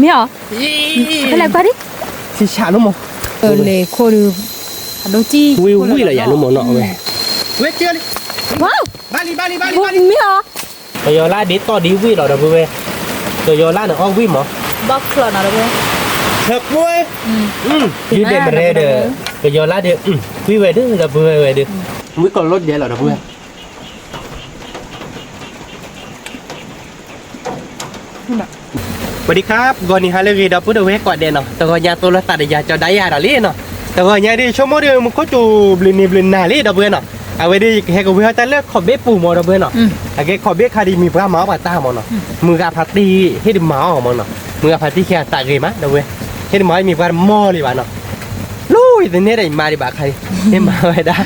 มีเหรอไปเลยก็ดิ si chả nó mò เลยโคดูโดจี vui là vậy nó mò nọ vậy quét chưa đi ว้าว ba đi มีเหรอ bây giờ lá đi to đi vui rồi đó vui rồi giờ lá nó o vui mà บ็อกซ์หรอนะเว้ย thật vui như đây mà đây được bây giờ lá được vui về được là vui về được vui còn lót vậy là vui สวัสดีครับก่อนนี้ฮาเลวีดับพูดเอาไว้ก่อนเด่นเนาะแต่ก็ยาตัวละตัดยาจะได้ยาดอลลี่เนาะแต่ก็ยาดีชั่วโมงเดียวมันก็จูบลินบลินนาลี่ดับเบิลเนาะเอาไว้ดีแค่ก็เพื่อแต่เลือกขอบเบ็ดปูมอดับเบิลเนาะแต่แค่ขอบเบ็ดคาดีมีพระหมาปัตตามอเนาะมือกับพัตตี้ให้ดิหมาออกมาเนาะมือกับพัตตี้แค่ตาเกยมะดับเบิลให้ดิหมามีพระมอเลยว่ะเนาะลุยแต่เนี่ยได้มาดิบาใครให้มาไว้ได้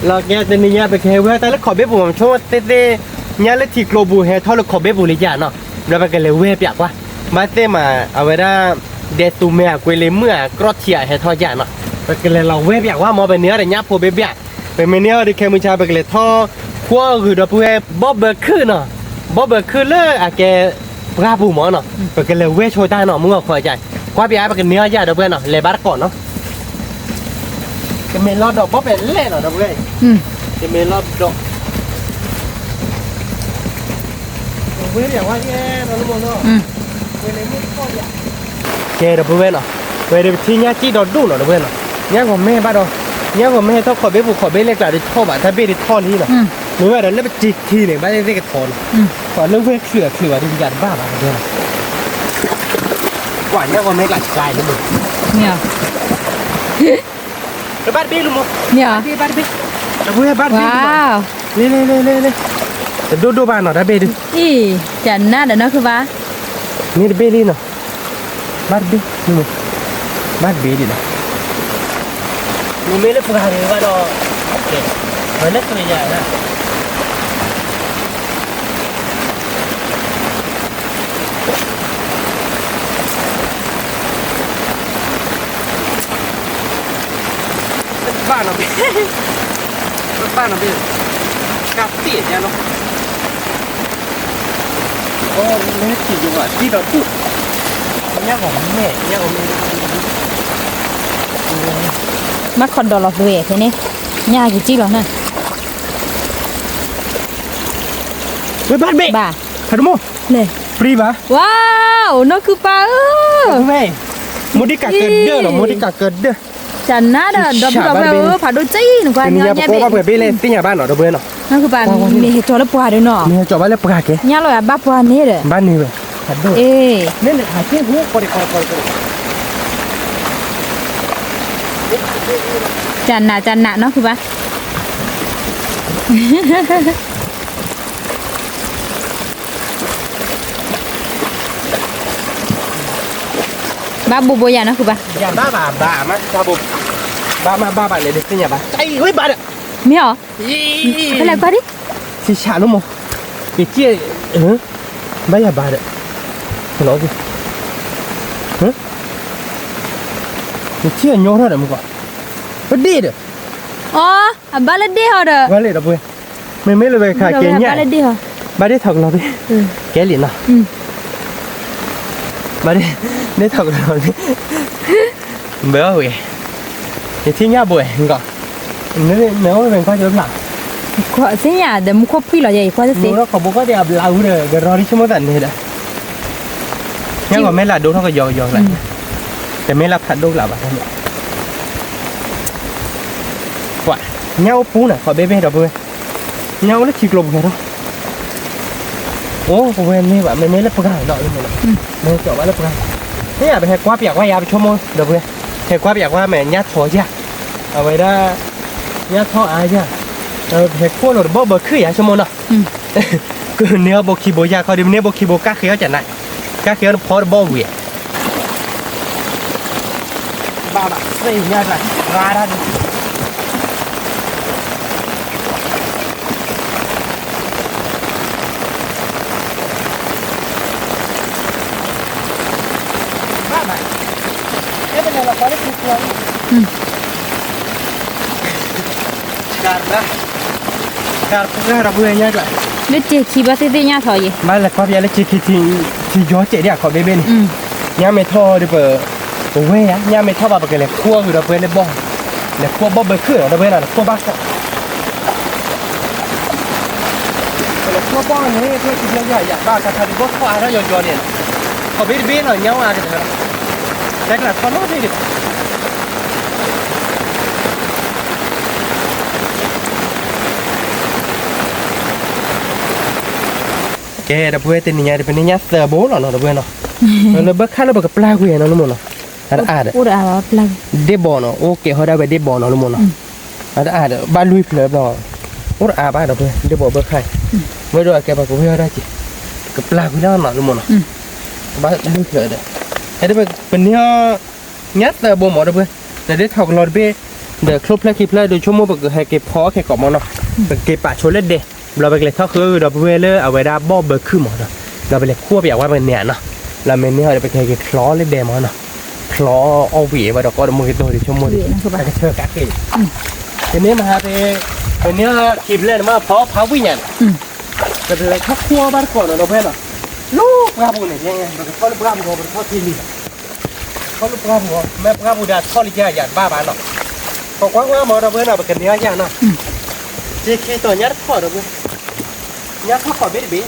เราแค่แต่เนี่ยไปแค่เพื่อแต่เลือกขอบเบ็ดปูมันช่วยเต้เนี่ยเลือกที่โกลบูเฮทอลขอบเบ็ดปูเลยจ้ะเนาะเราไปกันเลยเว็บอยากว่ามาเต้มาเอาไว้ได้เดตูเมียกุยเลยเมื่อกรอดเทียให้ทอดยาเนาะไปกันเลยเราเว็บอยากว่ามอเป็นเนื้อแต่ยับโพเบบเป็นเนื้อที่เคมือชาไปกันเลยทอขั้วคือเราพูดบ๊อบเบอร์คือเนาะบ๊อบเบอร์คือเลยอะแกปลาปูหมอเนาะไปกันเลยเว็บโชว์ได้เนาะมึงก็คอยใจกว่าพี่ไอ้ไปกันเนื้อยาเด้อเพื่อนเนาะเลยบาร์ก่อนเนาะจะเมลอดดอกบ๊อบเป็นเล่เนาะเด้อเพื่อนจะเมลอดดอกเว็บอยากว่าแย่เราลูกเนาะแกเดี๋ยวเพื่อนเนาะเดี๋ยวที่เนี้ยที่ดอดดูเนาะเพื่อนเนาะเนี้ยผมไม่บ้าดอกเนี้ยผมไม่ต้องขอเบี้ยบุกขอเบี้ยเล็กหลายที่ท่อบ่ะถ้าเบี้ยที่ท่อนี้เนาะหรือว่าเดี๋ยวเล่นไปจิกทีหนึ่งไม่ได้เรียกท่อก่อนเรื่องเพื่อเขื่อที่ยันบ้าบ่ะเพื่อนกว่าเนี้ยผมไม่หลับใจเลยมึงเนี่ยแล้วบ้านเบี้ยลุงมั้งเนี่ยบ้านเบี้ยแล้วเพื่อนบ้านเบี้ยว้าวเลยดูบ้านเนาะถ้าเบี้ยดูอีจันน่าเดี๋ยวนะคือว่านี่เบี้ยลีเนาะบ้านเบี้ยนี่มั้งบ้านเบี้ยดิเนาะมึงไม่เล่นปลาเลยว่าดอกโอเคมันเล่นตัวใหญ่นะบ้านเราเบี้ยบ้านเราเบี้ยกับตีเนี่ยเนาะโอ้เล่นตีอยู่อ่ะที่เราตุ๊เนี่ยของแม่เนี่ยของแม่ มาคอนโดลอฟเวทนี่ยากี่จีหรอนะเฮ้ยบ้านเบ้บ้าฮัลโหลเลยฟรีป่ะว้าวนั่นคือปลาไม่โมดิกาเกิดเด้อหรอโมดิกาเกิดเด้อจันน่าเด้อดับผ่าโดจีหนูกว่าเนี่ยเนี่ยเพราะว่าเปิดไปเลยที่ไหนบ้านหรอดับเบิลเนาะนั่นคือปลามีเห็ดจอและปลาด้วยเนาะมีจอบ้านแล้วปลาแกเนี่ยเราบ้าปลานี่เลยบ้านนี้เลยฮัลโหลเนี่ยเลยหาเที่ยงหัวคอยจันน่ะเนาะคือปะบ้าบูโบยานะคือปะยาบ้ามั้ยบ้าเลยเด็กที่ไหนบ้าไอ้เฮ้ยบ้าเนี่ยมีเหรอไปเลยก็ดิสิชาโนโมอีเจี๊ยบ้ายาบ้าเนี่ยฮัลโหลกูอีเจี๊ยโยนอะไรมึงก่อนบัดดี้เด้ออ๋อบาลดี้เหรอเด้อบ้าเลยดับเบิลไม่เลยไปขายเกณฑ์เนี่ยบาลดี้เหรอบ้าได้ถกเราดิแกหลินเนาะบ้าได้ถกเราดิเบื่อเว้ยอย่าทิ้งยาบ่อยก่อนnếu mình qua chỗ nào qua thế nhà để mua coffee là gì qua thế nó có bố có đẹp lâu rồi cái rồi đi chứ mới tận này đấy nhưng mà mấy là đúng nó có giò lạiแต่ไม่รับขัดลูกหลับอ่ะท่านว่าเงาปูน่ะขอเบ้ๆดอกเบ้เงาแล้วฉีกลมแค่นั้นโอ้ผมเห็นนี่แบบไม่เล่นปลาดอกเลยนะไม่เจาะว่าเล่นปลาเนี่ยไปแหกกว่าเปียกว่ายาไปชั่วโมงดอกเบ้แหกกว่าเปียกว่าแม่ยัดถอยจ้ะเอาไว้ได้ยัดท่ออายจ้ะแหกขั้วหลดบ่เบอร์ขึ้นอย่างชั่วโมงเนาะคือเนื้อโบคีโบยาเขาดิเนื้อโบคีโบก้าเขียวจัดไหนก้าเขียวพอบ่เหวี่ยบ้าใส่ยาอะไรราดดิบ้าเอ๊ะเป็นอะไรเราพอได้คิดว่าการพวกเราเบื่อเนี่ยจ้ะเล็กจีคีบาเตเตียถอยมาแล้วก็ยังเล็กจีที่ย้อนเจ๋อเนี่ยขอเบเบ้นี่ nhá mày thò đi bờ quê á nhá mày thò vào cái này cua rồi đó quê này bò này cua bò bờ khử đó quê là cua bát cái cua bò này cái gì vậy dạ ba cái thằng bò khoa nó giòn này họ biết biết rồi nhau à cái đó chắc là con nó đi cái đó quê tên nhà thì bên nhà sờ bố nó đó quê nó nó bớt khá nó bớt pla quê nó luôn nó ada udah pelan de bono oke hoda be de bono lu mono ada ba lui ple bro ora ba da de bo be khai me do ke ba ko hoda chi ke pla ku na lu mono ba lui ple de de be penya nyat da bo mo da be de thok lor be deครบแล้วคิดแล้วโดยชั่วโมงก็ให้เก็บพอแค่กอบมันเนาะเก็บปะชนเล็ดเดเราไปเลยเท่าคือเราไปเลยเอาไว้ได้บ่เบอร์คือหมดเราไปเลยคั่วแบบว่าเป็นเนี่ยเนาะเราเมนเนี่ยเราไปแค่คล้อเล็ดเดมันเนาะคล้อเอาหวีมาดอกก็มือตัวดิชั่วโมงดิแต่ก็เชื่อกักเองทีนี้มาเป็นเนี้ยคลิปเล่นมาเพราะพาวิ่งเนี่ยก็เลยเขาคั่วบ้านก่อนเราเพื่อนเนาะลูกปลาบุญเนี่ยยังไงเราก็ลูกปลาบุญเราเป็นทอดที่นี่เขาลูกปลาบุญแม่ปลาบุญดาทอดลิเกหยาดบ้าบ้านเนาะพอกว้างๆมาเราเพื่อนเราไปกันเนี้ยอย่างเนาะเจ๊ขี้ตัวยัดทอดเราเพื่อนยัดทอดขอเบ็ดบี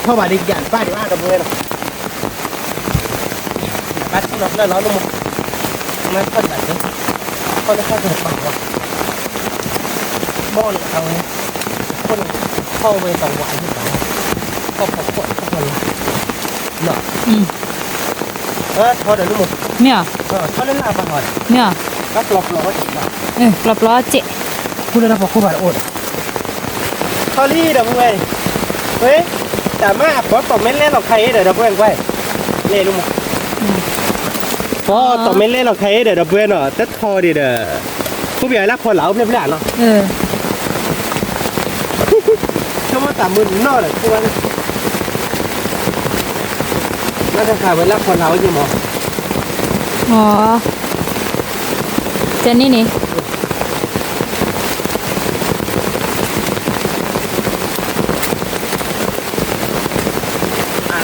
ทอดมาดิหยาดบ้าดีว่าเราเพื่อนเนาะบ้านที่เราเล่นเราลูกไม่ค่อยแบบนี้ค่อยค่อยเกิดปากว่ะบ้อนเอาคนเข้าไปสองวันที่สองเข้าขวดเข้าคนเนาะทอดเดี๋ยวลูก เนี่ย ทอดเล่นลาบะหอย เนี่ย ก็ปลอกๆจิ๋ว กรอบล้อเจ๊ พูดแล้วพอคู่บาดอดทอดลี่เดี๋ยวเพื่อนเฮ้ยแต่มาพอต่อไม่เล่นหรอกใครเดี๋ยวเพื่อนไว้เล่นลูกพอต่อไม่เล่นหรอกใครเดี๋ยวเพื่อนเนาะแต่ทอดีเด้อผู้ใหญ่รักคนเหลาเปรี้ยวๆเนาะชั่วโมงต่ำมือหน้าเลยทุกวันน่าจะขายไว้รักคนเหลาจริงมั้ง อ๋อเจนนี่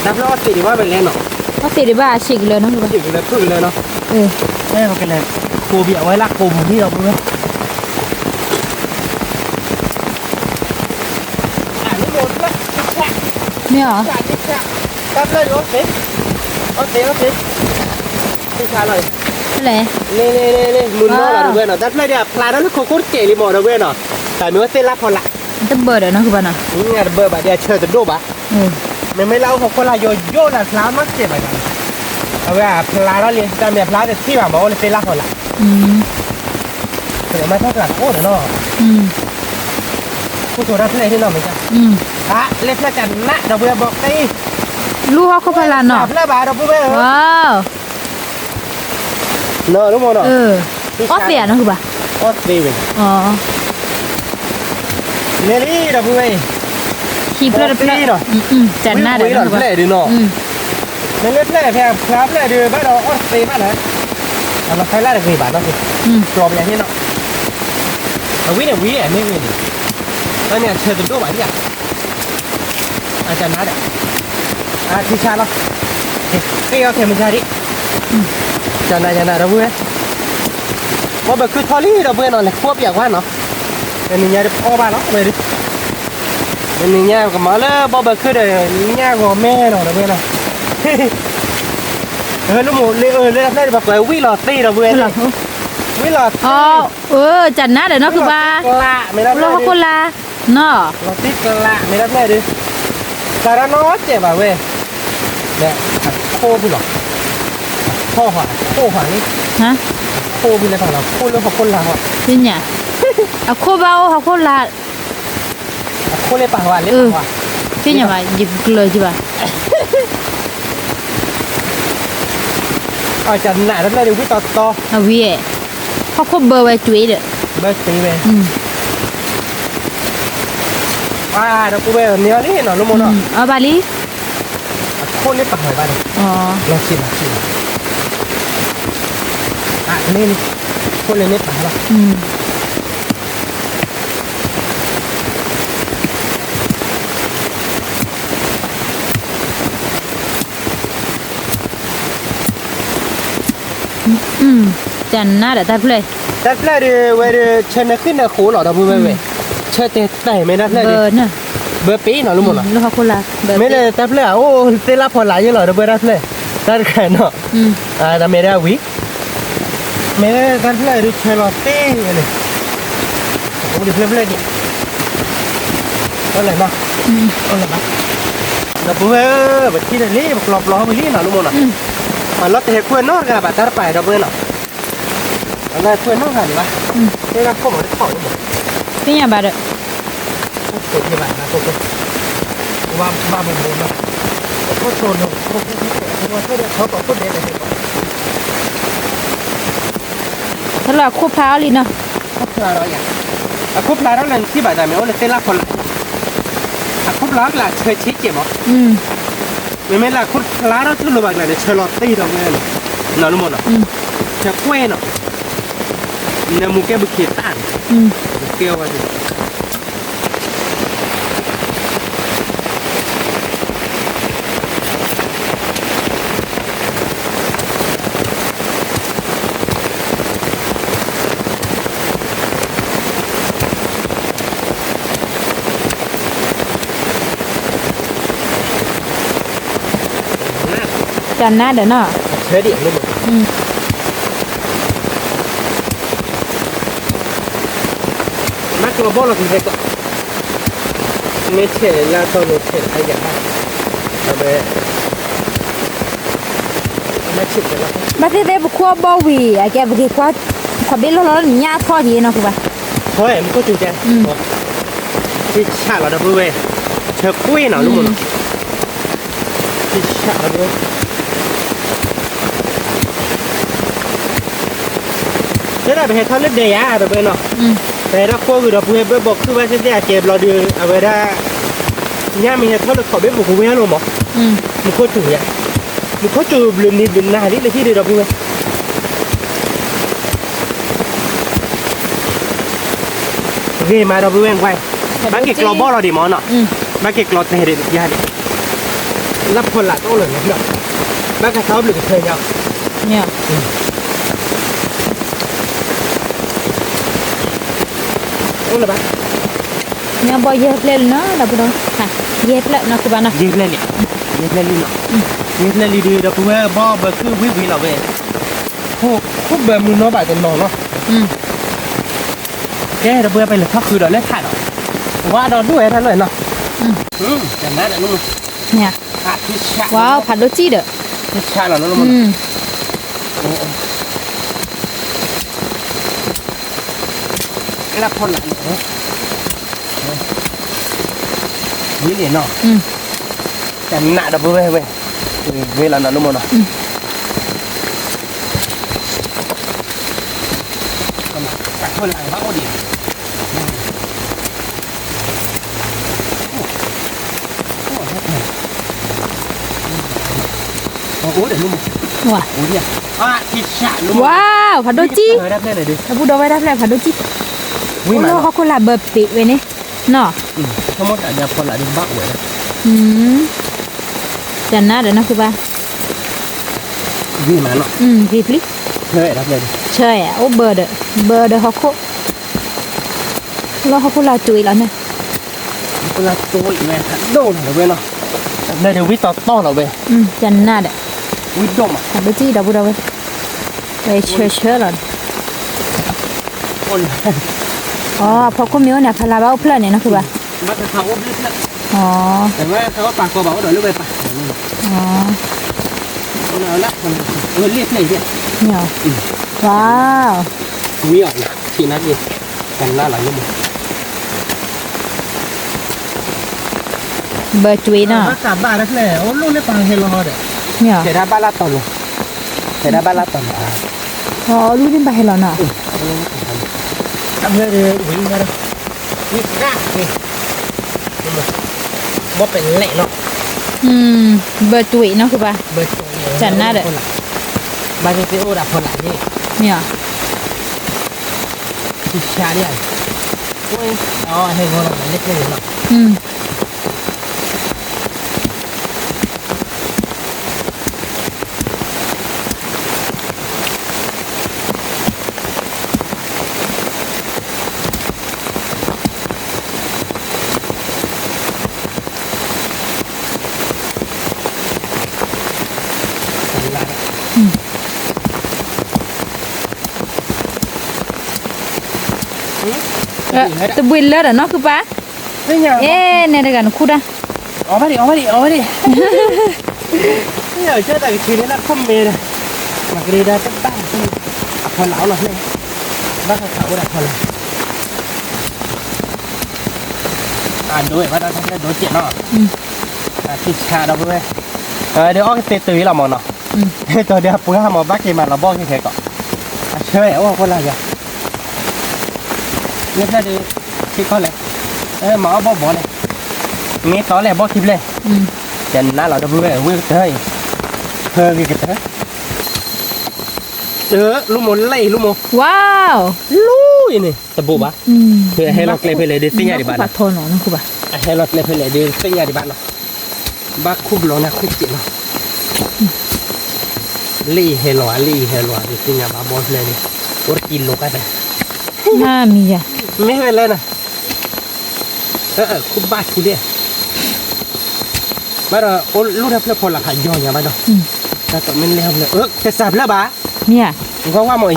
ดับล้อติดว่าเป็นเล่นเนาะ ก็ติดบ้าฉีกเลยนะคือ ติดเลยพึ่งเลยเนาะแม่มันเป็นเล่นโคบีเอาไว้รักโคมที่เราเพื่อนนี่โดนละแฉะ เนี่ยเหรอ ดับเลยโอเคที่ชาเลย อะไร นี่มุนโม่เราเพื่อนเนาะดับเลยเดี๋ยวพลาดแล้วโคโค่เจ๋รีโมเราเพื่อนเนาะแต่ไม่ว่าเส้นลับพอละ จะเบิร์ดนะคือบ้านอ่ะ นี่ไงเบอร์แบบเดียวเชิญจะดูปะไม่เล่าของคนละโยน่ะพลาดมากเจ็บไปกันเอาไว้พลาดแล้วเลยแต่แบบพลาดที่แบบบอกว่าเส้นลับพอละแต่ไม่เท่ากับโอ้เนาะผู้ตัวรับเล่ที่เนาะไม่ใช่เล็บละกันนะเราเบื่อบอกได้ ลูกเขาพลานเนาะ แล้วบาเราเบื่อ ว้าว เนาะรู้มั้ยเนาะออสเตรียนะคือป่ะ ออสเตรีย อ๋อ เนลี่เราเบื่อ คีบเลยจันหน้าเดี๋ยว เล่ดูเนาะเล่แผลแผลแผลดูบ้านเราออสเตรียบ้านนะเราใช้ล่าได้กี่บาทเนาะสิกรอบอย่างนี้เนาะวิเนี่ยไม่วิเนี่ยแล้วเนี่ยเชิญตัวไหวที่อ่ะอาจารย์นัดอ่ะที่ชาเนาะเกี่ยวเข็มชาดิจานายเราเบื่อว่าแบบคือทอรี่เราเบื่อเนาะเลยควบอยากว่าเนาะเป็นอย่างเงี้ยพ่อบ้านเนาะไปดิเป็นอย่างเงี้ยกับมาเลยบ่แบบคือเดี๋ยวเงี้ยกับแม่เนาะเราเบื่อเนาะลูกหมูเลยได้แบบวิ่งหลอดตีเราเบื่อวิ่งหลอด อ๋อจันหน้าเดี๋ยวเนาะคือป่ะ ละไม่รับ เราเขาคนละเนาะ เราติดกันละไม่รับเลยดิการนอเจ็บอ่ะเว้ยเนี่ยโคพี่หรอโคหัวนี่ ฮะ โคพี่เลยฝั่งเราโคเรื่องของคนเราอ่ะ จริงเนี่ยเอาโคเบาเขาโคละ โคเลยปากหวานเล็บปากหวาน จริงอย่างไรหยิบเลยใช่ป่ะ เอาจันหนาแล้วเลยดูพี่ต่อ เอาวิ่งเขาโคเบอร์ไว้จุ้ยเด้อ เบิร์ตีเว้ยเรากูเว้ยเนื้อนี่หน่อยลูกโมเนาะ เอาบาลี โคเล็บปากหวานบ้าน อ๋อ ลองชิมนี่โคเลยเล็บปากหวาน จันน่าเดี๋ยวตัดเลย แต่เพื่อเดี๋ยวเวลาเชิญขึ้นนะโคหรอเราพูดไปเชิญแต่ไม่ได้เพื่อ เบอร์น่ะ เบอร์ปีเนาะรู้หมดเหรอ ลูกเขาคนละเบอร์ ไม่ได้แต่เพื่อโอ้เตล่าพอหลายยังเหรอเราเบอร์ได้เพื่อตัดแค่เนาะแต่ไม่ได้วิไม่ได้ตัดเพื่อดูเชลอตเต้เลยโอ้ดิเพื่อนดิอะไรมาอะไรมาเราพูดแบบที่นี่แบบหลบล้อไปนี่เนาะรู้หมดเหรอมันรถเทควนนอกกันแบบตัดไปเราเบอร์เนาะอะไรควนนอกกันดีวะนี่เราเข้ามาได้เข้าได้หมด เป็นยังไงบ้าง กดที่ไหนนะกดว่าเป็นโมนะเขาโซนเขาต่อพูดเด็ดเลย ถ้าเราควบพร้าวลินเนาะ เขาพลาดอะไรอย่างเขาพลาดแล้วนั่นที่แบบไหนไม่รู้เลยเต้นละคนละเขาพลาดละเชยชิคเก็บมั้งไม่ละเขาพลาดแล้วที่เราแบบไหนเชลอตตี้เราเนี่ยน่ารู้หมดอ่ะเชคเว้นอ่ะเนี่ยมุกแกบุกเขียนต้านเกี่ยวอะไรจันน่าเดี๋ยวเนาะ เชื่อดิรู้หมดนักกระบอกเราถึงจะก็ไม่เชื่อแล้วตอนนี้เชื่ออะไรอย่างนั้นแต่ไม่เชื่อแล้ว มาที่เว็บควบบอวีไอ้แกบุกควบควบเบลล์แล้วหนีทอดทีเนาะคือว่า เฮ้ยมันก็จุดแจที่ชาเราดับเบิลเวเชื่อกุ้ยเนาะรู้หมดที่ชาเราด้วยเชื่อได้ไปเห็นเขาเล่นเดียร์ดับเบิลเนาะแต่ถ้าโค้คือดับเบิลบอกคือว่าเชื่อได้เก็บเราดูเอาไว้ได้เนี่ยมีเหตุเขาเลยขอเบ็บบุกเวลหรอหมอมันก็จุดเนี่ยมันก็จุดบลินนี่บลินหน้าที่เลยที่เดียวดับเบิลเวมาดับเบิลเวงไว้บางเก็กเราบ่เราดิหมอเนาะบางเก็กเราเตะเด็ดยาดิรับคนละโต้เลยนะเนาะบางกระเขาหรือเคยเนาะเนี่ยโอ้เลยปะเนี่ยบอยเย็บเล่นเนาะดับเบิลค่ะเย็บแล้วนะคือบ้านนะเย็บเล่นเนี่ยเย็บเล่นนี่เนาะเย็บเล่นดีดับเบิลบ่เบอร์คือวิเราเว้ยพวกเบอร์มือเนาะแบบเป็นนองเนาะแกดับเบิลไปเลยเขาคือเราเล่นถ่ายเนาะว่าเราด้วยท่านเลยเนาะจำได้แล้วนู่นเนี่ยว้าวผัดโรจี้เด้อที่ชาเราเนาะมันรับคนละนี่เนี่ยเนาะแต่หน้าดับเบิ้ลเว้ยเวลานั้นนู่นเนาะตักคนละบ้าก็ดีโอ้โหเดี๋ยวนุ่มว้าโอ้ยที่ชานุ่มว้าวผัดโรจี้ได้เลยดิถ้าพูดเอาไว้ได้เลยผัดโรจี้โอ้โหเขาคนละเบอร์ปีไว้นี่เนาะทั้งหมดเดี๋ยวคนละเดี๋ยวบ้าอวยจันน่าเดี๋ยวนะคือว่าวิ่งมาเนาะพี่พลิกเฮ้ยรับเลยใช่โอ้เบอร์เดอเขาโคแล้วเขาคนละจุยแล้วเนี่ยคนละตัวอีกแม่โดนเหรอเว้ยเนาะได้เดี๋ยววิต่อต้อเหรอเว้ยจันน่าเด้อวิดมอ่ะผัดโรจี้เดี๋ยวพูดเอาไว้ไปเชื่อหรออ๋อพอคุณมิ้วเนี่ยพลาบ้าเพื่อนเนี่ยนะคือว่าบ้าเขาว่าเพื่อนอ๋อแต่ว่าเขาว่าปากกระบอกเดี๋ยวลูกไปปะอ๋อเอาละมันเรียกเลยเนี่ยเนี่ยว้าวมีออกนะทีนัดยิงกันล่าหลายลูกเบอร์จุยเนาะภาษาบ้านนั่นแหละโอ้ลูกเล่นปังเฮโลเด้อเนี่ยเสร็จบ้านละตอนเลยเสร็จบ้านละตอนอ๋อลูกเล่นไปเฮโลเนาะทำเลยวิ่งมาเลยนี่กล้านี่บ่เป็นเละเนาะเบอร์จุยเนาะคือป่ะเบอร์จุยจันน่าเด้อบางทีโอ้ดับคนละนี่เนี่ยที่ชาเนี่ยโอ้ยอ๋อเฮโลเนาะเล็กๆเนาะ ตะบุยเลิศอ่ะเนาะคือปะ นี่ไง เอ๊ะเนี่ยเดี๋ยวกันคุดอ่ะ ออกมาดินี่เชื่อแต่คืนนี้นักคอมเมย์เลยมากรีดาตั้งตั้งพอเหลาหน่อยเนี่ยบ้าเขาได้พอเลยด้วยว่าเราทำได้โดนเจ็บเนาะติดชาเราด้วยเดี๋ยวอ้อเตะตื่นเรามองเนาะตัวเดียวปุ๊บห้ามมาบ้าเกมันเราบ้องแค่ก่อนเชื่อว่าคนละอย่างนี่แค่ดูที่เขาเลยหมอบอกเลยมีต่อเลยบอกทิพย์เลยจันน่าเราจะพูดเลยวิ่งเฮ้ยเฮ้ยกันเถอะลูกหมูไล่ลูกหมู ว้าว ลูกนี่ตะบูบะเพื่อให้เราเกลไปเลยเดี๋ยวสิ่งใหญ่ดีบ้าน ปัดทนหรอนะคุบะ ให้เราเกลไปเลยเดี๋ยวสิ่งใหญ่ดีบ้านเนาะบ้าคุบหลอนะคุบเจ็บเนาะลี่เฮลัวเดี๋ยวสิ่งใหญ่บ้าบอสเลยนี่ตัวกินโลกันเลย น่ามีอ่ะ ไม่เป็นไรนะคุบบ้าคุเดียบ้านเราลูกทับเพื่อพอหลักฐานย้อนอย่างบ้านเราแต่ก็ไม่เลี้ยวเลยจะสับแล้วบ้า เนี่ย ก็ว่าหมด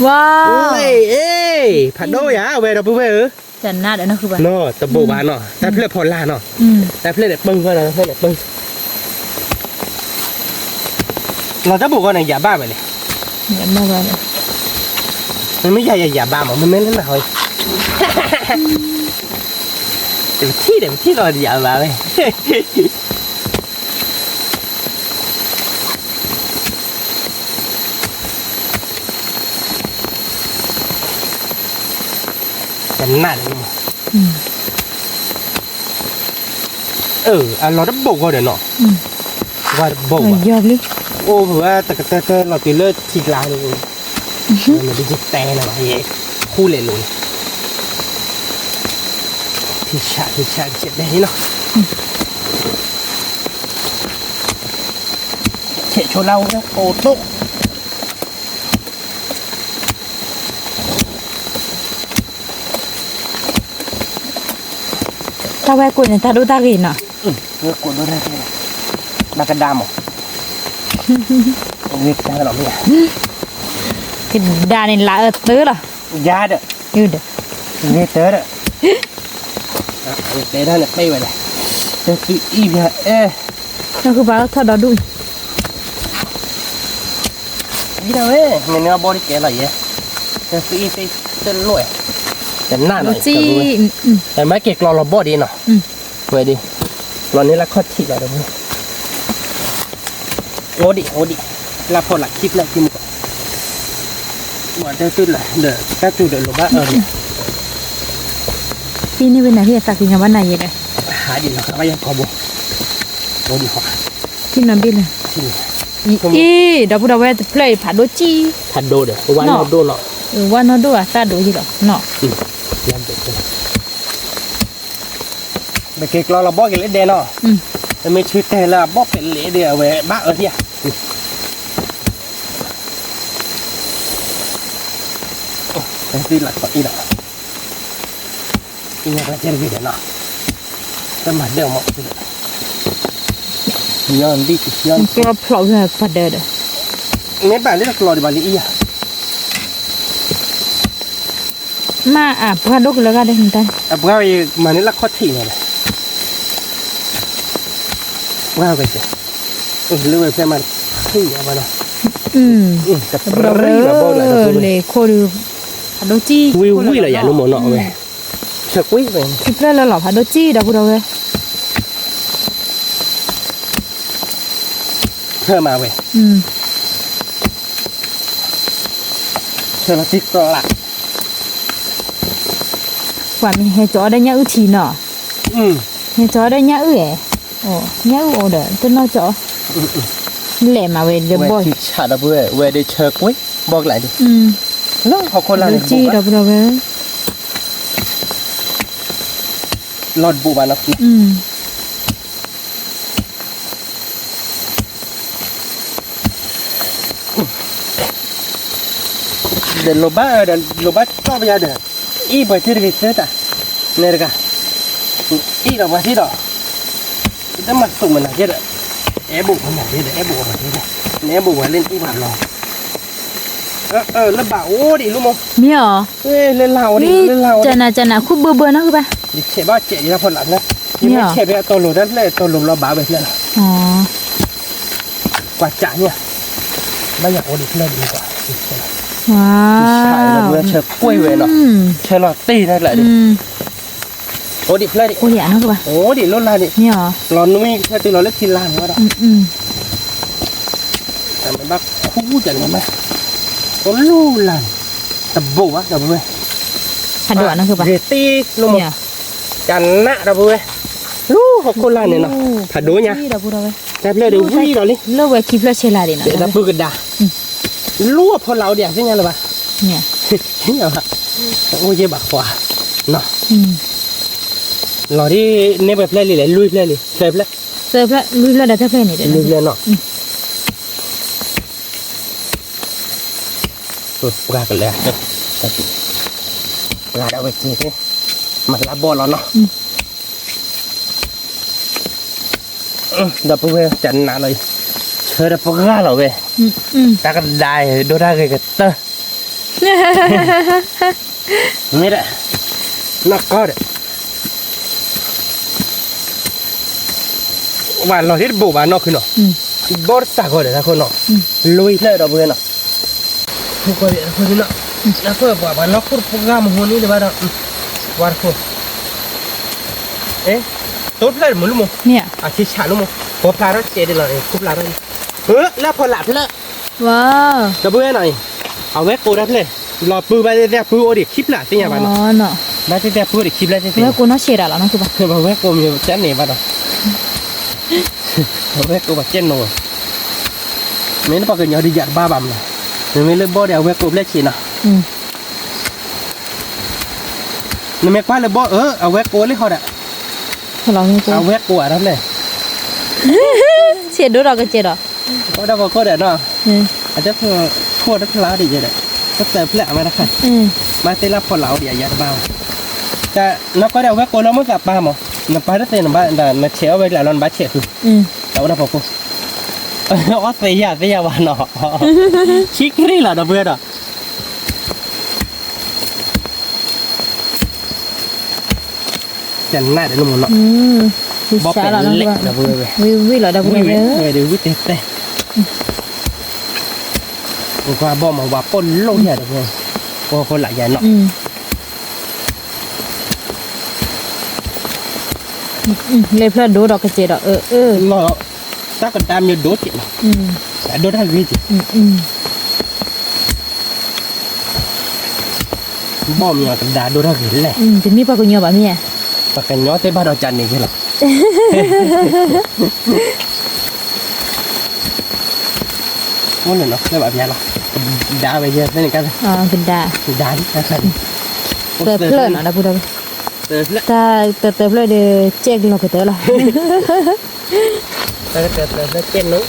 ว้าว เอ้ยผัดโดยอ่ะเวลาพูดเออ จันน่าเดี๋ยวนะคุบะ เนาะตะโบบ้านเนาะแต่เพื่อพอลาเนาะแต่เพื่อเด็กปึ้งก็นะเพื่อเด็กปึ้งเราจะบอกว่าไหนอย่าบ้าไปเลย เนี่ยมากเลย มันไม่ใหญ่อย่าบ้ามันไม่เล่นหน่อยเดี๋ยวที่เราอย่าบ้าเลยกันหน้าเลยมั้งเราจะบอกว่าเดี๋ยวเนาะว่าบอกว่าย อดเลย โอ้ผมว่าแต่เราตีเลือดทีกลางเลยมันดิจิตแต่นะวะเย่คู่เลยลุยที่ชาเจ็บได้เนาะเฉะโชว์เราเนี่ยโอ้โต ตาแวกุเนี่ยตาดูตากินเนาะ เลือกกดด้วยได้มากระดามอ่ะเลือกจังหรอเนี่ย กินดานินละตื้อเหรอย าเด้อ ยืดเด้อ เลือกเตอเด้อเลือกเตอได้เลยไปไว้เลยเลือกอีเบียนั่นคือบ้าทอดดอดุย ยี่ห้อเนี่ยมันเนื้อบอดี้แกอะไรเงี้ยเลือกอีไปเต้นรวยแต่หน้าหน่อย จี แต่ไม่เก่งเราบอดี้เนาะไว้ดิตอนนี้ละข้อที่เราเดี๋ยวโอ้ดิลาพอหลักคิดแล้วกินก่อนหมดได้ตื้นเลยเดี๋ยวแค่จูเดี๋ยวลงบ้าเนี่ย ปีนี้เป็นไหนที่สักกินกับวันไหนยังไง หาดินแล้วก็ยังพอบุโอ้ดิหัว ที่นั่นเป็นเลย อีดับบุดับเวทเพลย์ผัดโดจี ผัดโดเดี๋ยววันเราโดเนาะ ว่านอดูอ่ะตาดูจีหรอเนาะ ยันเด็กเลยไม่เก่งเราบอกกันเลยเด่นเนาะแต่ไม่ชื่อแต่ละบอกเป็นเละเดียวเว้ยบ้าเนี่ยแต่ที่หลักก็อีหลักอีเนี่ยก็เจอวิธีเนาะแต่มาเดี๋ยวหมดเลยย้อนดิย้อน กรอบพลอยเลยผัดเด้อ ไม่แบบนี้เรากรอดีบาลีอีอะ มาอ่ะผัดลูกแล้วก็ได้เห็นกัน เพราะว่ามันนี่ละข้อที่เนี่ยว่าไปสิเรื่องอะไรมันที่อะไรเนาะแต่ปลาเรือเลยโคดูผัดโดจี วิเลยอย่าลุ่มหมอนเนาะเว้ยชักวิไป คิดแล้วหรอผัดโดจีดับบุดับเวท เธอมาเว้ยเธอมาติดกลัก ว่ามีเฮจอได้เนี่ยทีเนาะเฮจอได้เนี่ยโอ้เนี่ยเด้อตัวน้อจอแหลมมาเว้ยเดี๋ยวบ่อย ชาดับเว้ยเว้ยได้เชิกเว้ยบอกหลายดิน้องเขาคนละ โดจีดับบุดับเวท หลอดบุบานะเดี๋ยวโลบ้าชอบยาเด้ออีไปที่รีเซ็ตอ่ะเนี่ยกะอีเราไปที่เราแต่มาส่งมันอะไรเด้อบุมันอะไรเด้อบุมันอะไรเด้อเนี่ยบุว่าเล่นอีบาลอง แล้วบ่าโอ้ดิลูกโม มีเหรอ เอ้ยเล่นเหล้าดิ นี่ เล่นเหล้า จะน่ะคุบเบื่อๆนะคือปะ ดิเชบ้าเจ๊ยาพอหลังนะยังไม่เชไปตัวหลุดนั่นเลยตัวหลุดเราบ่าไปเลย อ๋อก ว่าจ่าเนี่ยไม่อยากโอ้ดิเล่นดีกว่า ว้า ใช่แล้ว ว เมื่อเชฟกล้วยเว้ยเนาะเชลอตตี้นั่นแหละดิโอ้ดิเล่นดิ โอ้ยนะคือปะ โอ้ดิรถลาดิ มีเหรอ เรานุ่ยแค่ตีเราเล็กทีลานก็ได้ แต่มันบ้าคู่จังเลยไหมโอ้ลูลานตะบุวะตะบุเว้ย ผัดด่วนนะคือปะ เรตี้ลงมา เนี่ย จันนะตะบุเว้ยลูกของคนลานเนี่ยเนาะผัดดูเนี่ย เราพูดเอาไว้ แต่เพื่อเดี๋ยววิ่งเราลิ เลิกไว้คลิปแล้วเชลาดินะ เดี๋ยวตะบุกระดาลูกพอเราเดี๋ยวใช่ไงล่ะบ้า เนี่ย ใช่ไงล่ะโอ้ยบักขวาเนาะ เราที่เนี่ยแบบเล่นเลยลุยเล่นเลยเซฟเลย เซฟแล้วลุยแล้วได้แต่เพลงนี่เดี๋ยว ลุยเล่นเนาะปลากันเลยปลาเอาไปกินที่มันละบอลแล้วเนาะดับเบิ้ลจันนาเลยเชิดดับเบิ้ลเราเว้ยตากันได้ดูได้เลยกันเตอไม่ได้นักก็ได้วันเราที่บุบานนอกคือเนาะบอสสักคนเดียวคนเนาะลุยเลยดับเบิ้ลเนาะทุกคนเดียวคนเนาะแล้วก็บอกว่าเราคุยโปรแกรมหัวนี้เลยว่าเราวาร์คุเอ๊ะตัวเพลย์มั้งลุง เนี่ย อาชีพชาลุงพอพลาดเจดีเลยคุบลาดเลยแล้วพอหลับแล้ว ว้าว ดับเบิ้ลหน่อยเอาไว้โกดัดเลยรอปืนไปเดี๋ยวปืนโอดิคลิปละสิเนี่ยบ้าน อ๋อเนาะ มาเดี๋ยวปืนดิคลิปละสิ แล้วกูน่าเชียร์แล้วนะคือปะ คือมาไว้โกมีจันเนี่ยบ้านเราเอาไว้โกแบบเจนโน่ไม่ได้ปากกันยาวดีจัดบ้าบัมเลยไม่เล่นบอลเดี๋ยวเอาไว้โกเล่นชีนะนี่ไม่กว่าเลยบอเอาไว้โกเลยเขาเด้อ เราไม่กู เอาไว้โกอะไรเลย เชียร์ดูเราก็เชียร์หรอ ก็ได้ก็เด้อเนาะอาจจะคือโคตรพลาดดีเลยก็แต่แผลมาแล้วค่ะมาเตล่าพอเหลาเดี๋ยวยัดบ้าจะนับก็ได้ไว้โกแล้วมันกลับบ้ามั้งนับไปได้เต็มบ้านแต่มาเชี่ยวไปแล้วนอนบ้าเชี่ยคือแต่ว่าพอกูอ๋อเสียวันเนาะชิคกี้พายเหรอเพื่อนอ่ะจันหน้าเดี๋ยวนุ่มเนาะ วิชาแล้วนะคือปะวิเหรอดับเบิ้ล เดี๋ยววิเตะผมว่าบ่มาว่าปนลงเนี่ยเดี๋ยวพอคนหลายอย่างเนาะ เลยเพื่อนดูดอกกระเจี๊ยดเราถ้ากันตามอยู่โดดจิเนาะแต่โดดได้วิจิบ่มีกันดาโดดได้เลย จะมีปากกุญแจแบบนี้ ปากกันย้อนเตะบ้านเราจันนี่ใช่หรอว่าเนี่ยเนาะได้แบบนี้หรอดาไปเยอะได้หนึ่งกัน เป็นดา ดาที่นะครับ เติร์เพื่อนเนาะนะพูดเอาถ้าเติร์เพื่อนเดี๋ยวเจ๊กเราไปเติร์ละ แต่เต้นนู้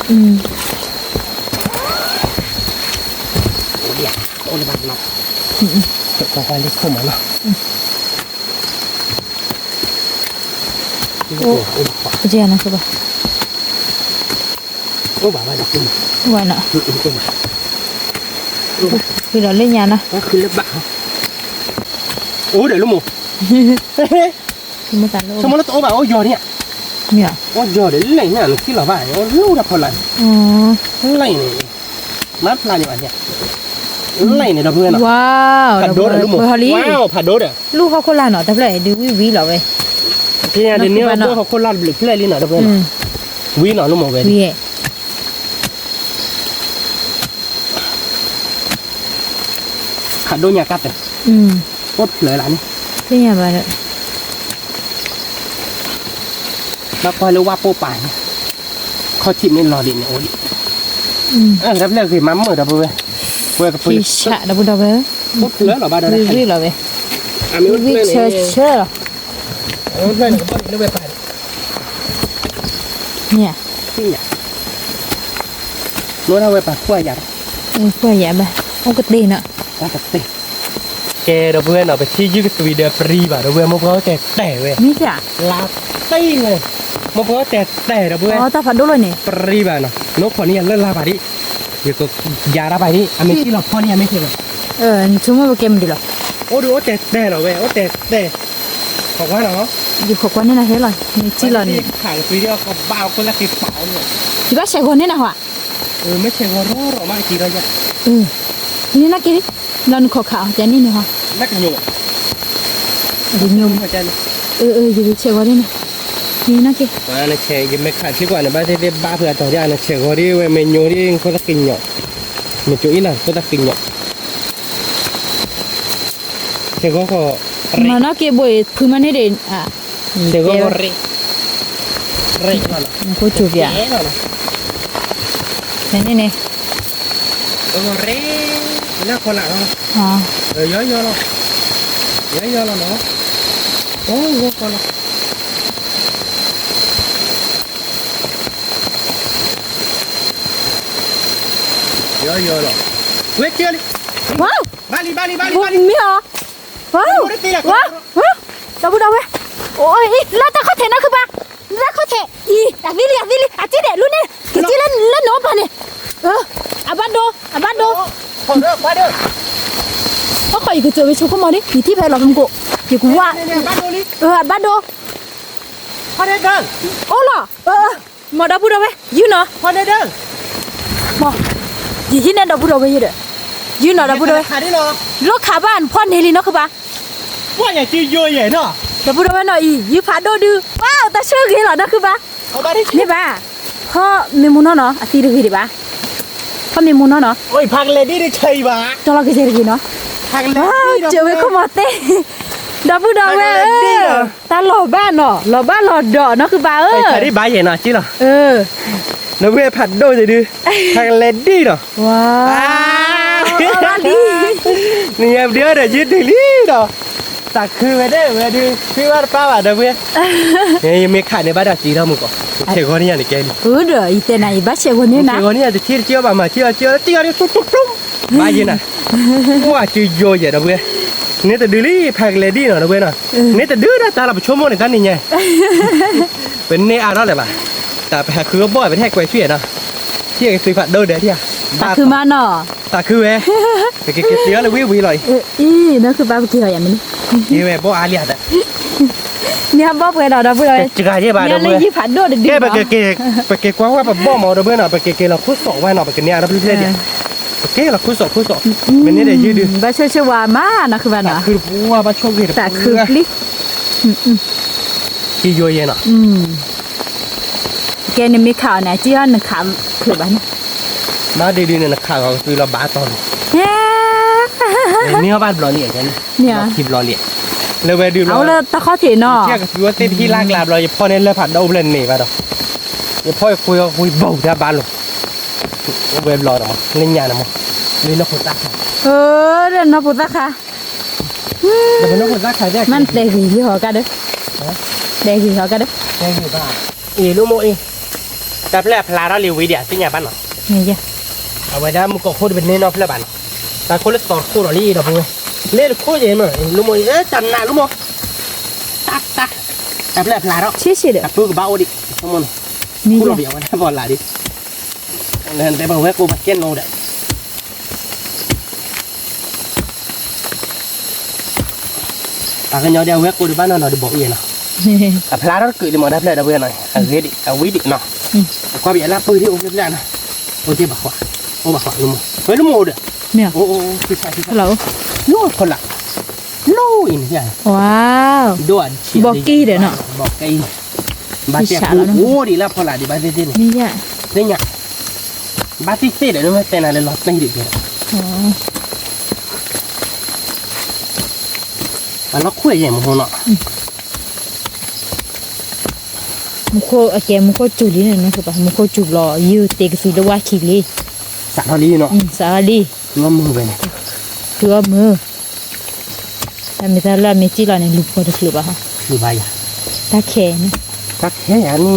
โอ้เดี๋ยวโอ้ยบัดเนาะต่อไปเล็กขึ้นมาเนาะโอ้ เจี๊ยนะคือปะ โอ้บ้าบ้าจะขึ้น วันน่ะ ขึ้นมา คือเราเล่นยานะ ก็คือเล็บบ้าโอ้เดี๋ยวลูกหมู คือไม่กันแล้ว สมมติเราโอ้บ้าโอ้ยอเนี่ย เนี่ย โอ้ยอเดี๋ยวไหนเนี่ยที่เราบ้าโอ้ลูกเราพอไร อ๋อ ไหนเนี่ยมัดปลาอย่างเงี้ยไหนเนี่ยเราเพื่อน ว้าว ผัดโดดลูกหมู ฮอลลี่ ว้าวผัดโดดอ่ะ ลูกเขาคนละเนาะแต่เพื่อนดูวิเหรอเว้ย ที่เนี่ยเดี๋ยวนี้เราเขาคนลาดหรือที่ไรลิ้นหน่อยเราเพื่อนวิหน่อยลูกหมูเว้ย วิผัดโดดเนี่ยกัดเลยโคตรเลยร้านนี้ เล่นยาบ้าเลย แล้วก็เรียกว่าโป๊ป่ายเขาชิมนี่รอดิเนี่ยโอ้ดิแล้วเรียกคือมัมเมอร์ดับเบิ้ลเว้ยกับปืน พิชะดับเบิ้ลดับเบิ้ล โคตรเลยหรอบ้าได้ วิเหรอเว้ย วิเชอร์เชอร์ เพื่อนกับบ้านนี่ไปไป เนี่ย ที่เนี่ยนู้นเอาไปปักขั้วอย่าง เพื่อนแย่บ้าเอากระตีน่ะ ตั้งแต่เตะแกเราเพื่อนเอาไปที่ยืดสวีเดนฟรีบ่ะเราเพื่อนมะพร้าวแต่เว้ย นี่จ้ะ ลาตีเลยมะพร้าวแต่เราเพื่อน อ๋อตาผัดดูเลยนี่ ฟรีบ่ะเนาะนกคนนี้เล่นลาบาดิ เดี๋ยวก็ยาระบายนี่อเมที่เราพ่อนี่ไม่ใช่เหรอ ชั่วโมงเกมดีหรอ โอ้ดูโอ้แต่เหรอเว้ยโอ้แต่บอกว่าเนาะ อยู่ขกวันนี่นะเฮ้ยเลยมีจีหล่อน ขายปีเดียวก็บ้าคนละกี่เป๋าเนี่ย ที่บ้านใช้คนนี่นะหัว ไม่ใช่ว่าร้อมากทีเราจะ นี่นะกี่นอนขอขาวจะนี่นี่ฮะ นักหนุ่ม ดีโยม หัวใจ อยู่ใช้วันนี่นะนี่นะกี่ อันนั้นเชยยังไม่ขาดที่กว่านะบ้านที่บ้าเพื่อต่อที่อันนั้นเชยว่าที่เวเมนูที่คนละกินเนาะมันจุ้ยน่ะคนละกินเนาะเชยก็ มานะกี่บ่อยคือมันนี่เด่นเชยก็เร่แล้วนะ มันก็จูบยา แล้วนะ นี่นี่ เร่แล้วคนละเนาะ เยอะๆแล้วเนาะโอ้ยคนละเยอะๆแล้วเว้ยเจ้าเลย ว้าว บาลี มีเหรอว้าวเราพูดเอาไว้โอ้ยแล้วถ้าเขาเทนะคือปะแล้วเขาเทอยากวิลอาจีเด็ดรู้เนี่ยจีเล่นโน้ตป่ะเนี่ยอาบันโด คนเด้อมาเด้อ เขาขออีกเจอไปชูเขามาดิที่แพ้เราทำกูอยู่กูว่า เนี่ยบ้านดูนี่ บันโด พอได้เด้อ โอ้ล่ะหมอดาพูดเอาไว้ยืนเนาะ พอได้เด้อ หมอยืนเนี่ยดาพูดเอาไว้ยืนยืนเนาะดาพูดเอาไว้ ขาได้หรอ รถขาบ้านพ่อเฮลิเนาะคือปะ ว่าอย่าจีโยใหญ่เนาะ ดาพูดเอาไว้หน่อยยืนผาโดดื้อว้าวแต่ช่วยกันเหรอนะคือปะ เอาบ้านดิ นี่ปะพ่อเมมูนเนาะอาทิตย์กี่ดิปะพ่อเมมูนเนาะ โอ้ยพังเลยได้ใช่ปะ จอเรากี่เจอกี่เนาะ พังเลย ว้าวเจอไว้ขโมยเต้ดาพูดเอาไว้ตาหล่อบ้านเนาะหล่อบ้านหล่อดอเนาะคือปะ ไปขาได้บ้าใหญ่เนาะจีเหรอ Ờ. แล้วเว้ยผัดโดจะดื้อพังเลยดีเนาะ Wow. Bali. นี่เดี๋ยวเดี๋ยวยืดดีเนาะตักคือไปได้เว้ยดื้อพี่ว่าป้าว่าเด้อเว้ยเนี่ยยังไม่ขาดในบ้านจีเรามึงก่อนเชฟคนนี้อย่างนี้แกนี่ Udah, itu na iba cewek ni เช na. ฟคนนี้จะเที่ยวเที่ยวมาเที่ยวนี่ตุ๊บมาเย็นอ่ะว่าจีโยใหญ่เด้อเว้ยนี่แต่ดื้อพังเลยดีเนาะเว้ยเนาะนี่แต่ดื้อนะตาเราไปชั่วโมงนึงกันนี่ไงเป็นเนี่ยอะไรเลยป่ะแต่ไปหาคือบ่อยไปแทกไว้ช่วยเนาะเที่ยวซื้อผัดโดเดี๋ยวเที่ยว Tak ke mana? ตาคือเว้ยไปเก็บเตี้ยเลยวิเลย Nak ke bab kira yang ni. นี่เว้ยบ่อาเลียด Ni apa pun dah dah boleh. จะกายเย่บา Ni เด้อเว้ย lagi padu dah แก dia. ไปเก็บกว้างว่าบ่มาเด้อเว้ยเนาะไปเก็บเราคุดสองไว้เนาะไปเก็บเนี่ยเราเพื่อนเดียวโอเคเราคุดสองมันนี่ได้ยืดดื้อ Baca cewa mana ke mana? คือว่าบ่โชคดี Tak ke beli. ที่โยเย็นเนาะ Ke ni mi kau na jian nak kam ke mana? มาดีๆเนี่ยนะข่าวคือเราบ้าตอน Ya. นี่บ้านบลอเลียกัน เนี่ย คลิปบลอเลียเลยไปดู Au la tak kau te no. เที่ยกับว่าติดที่ลากลาบเราอย่าพ่อเนี่ยเลยผัดโดเล่นนี่ป่ะดอกอย่าพ่อคุยเบาแถวบ้านหรอกเว็บรอดมั้งเล่นยานะมั้งเล่นนกขุดตา Dah nak putar kah? แต่เป็นนกขุดตาขายได้ Man teh gigi ho ka deh. Teh gigi ho ka deh. แค่กี่บ้าลูกโมแต่เพื่อพลาเราเรียวิเดียที่ไหนบ้านเนาะ Ni je. เอาไว้ได้มึงก็โคตรเป็นเน้นเพื่อบ้านแต่คนละสอนโคตรลี่เราพูดเล่นโคตรเย็นมั้งลูกโมจันหน้าลูกโมตักแต่เพื่อพลาเรา Cici deh. แต่ปืนกับบ้าดิทั้งหมด Ni กูเรา je. เบียร์ไว้ได้บอลหลายดินั่นแต่บอกว่ากูมาเก็นโน่เด้ปากกันยาวเดียวเว้ยกูดูบ้านเราดูบอกเองเนาะแต่พลาเราเกิดมาได้เลยเราเว้ยหน่อยเอาเวดิเอาวิดิเนาะความเบียร์ละปืนที่อุ้มเรียบๆนะโอ้ที่บักขวาโอ้บักขวาลูกโมเฮ้ยลูกโมเด้อ Ni. โอ้คือใช่ Hello. ลูกคนละลูกอินใหญ่ Wow. ด่วนเฉียด บอกกี้เด้อเนาะ บอกกี้บาเจ็บโอ้ดีแล้วพอละดีบาเจ็บนี่ Ni je. นี่เนี่ยบาติเซ่เดี๋ยวไม่เป็นอะไรหรอกไม่ดีเลย Oh. มันล็อกคุยอย่างมึงเนาะ Muko okay muko culi ni nak apa? Muko culo you take si dua kili. สารลีเนาะ Sekali. ว่ามือไปเนี่ย Dua mu. Kami salah mesti lah ni lupa dah lupa ha. คือใบ Tak ke ni. ก็แค่อันนี้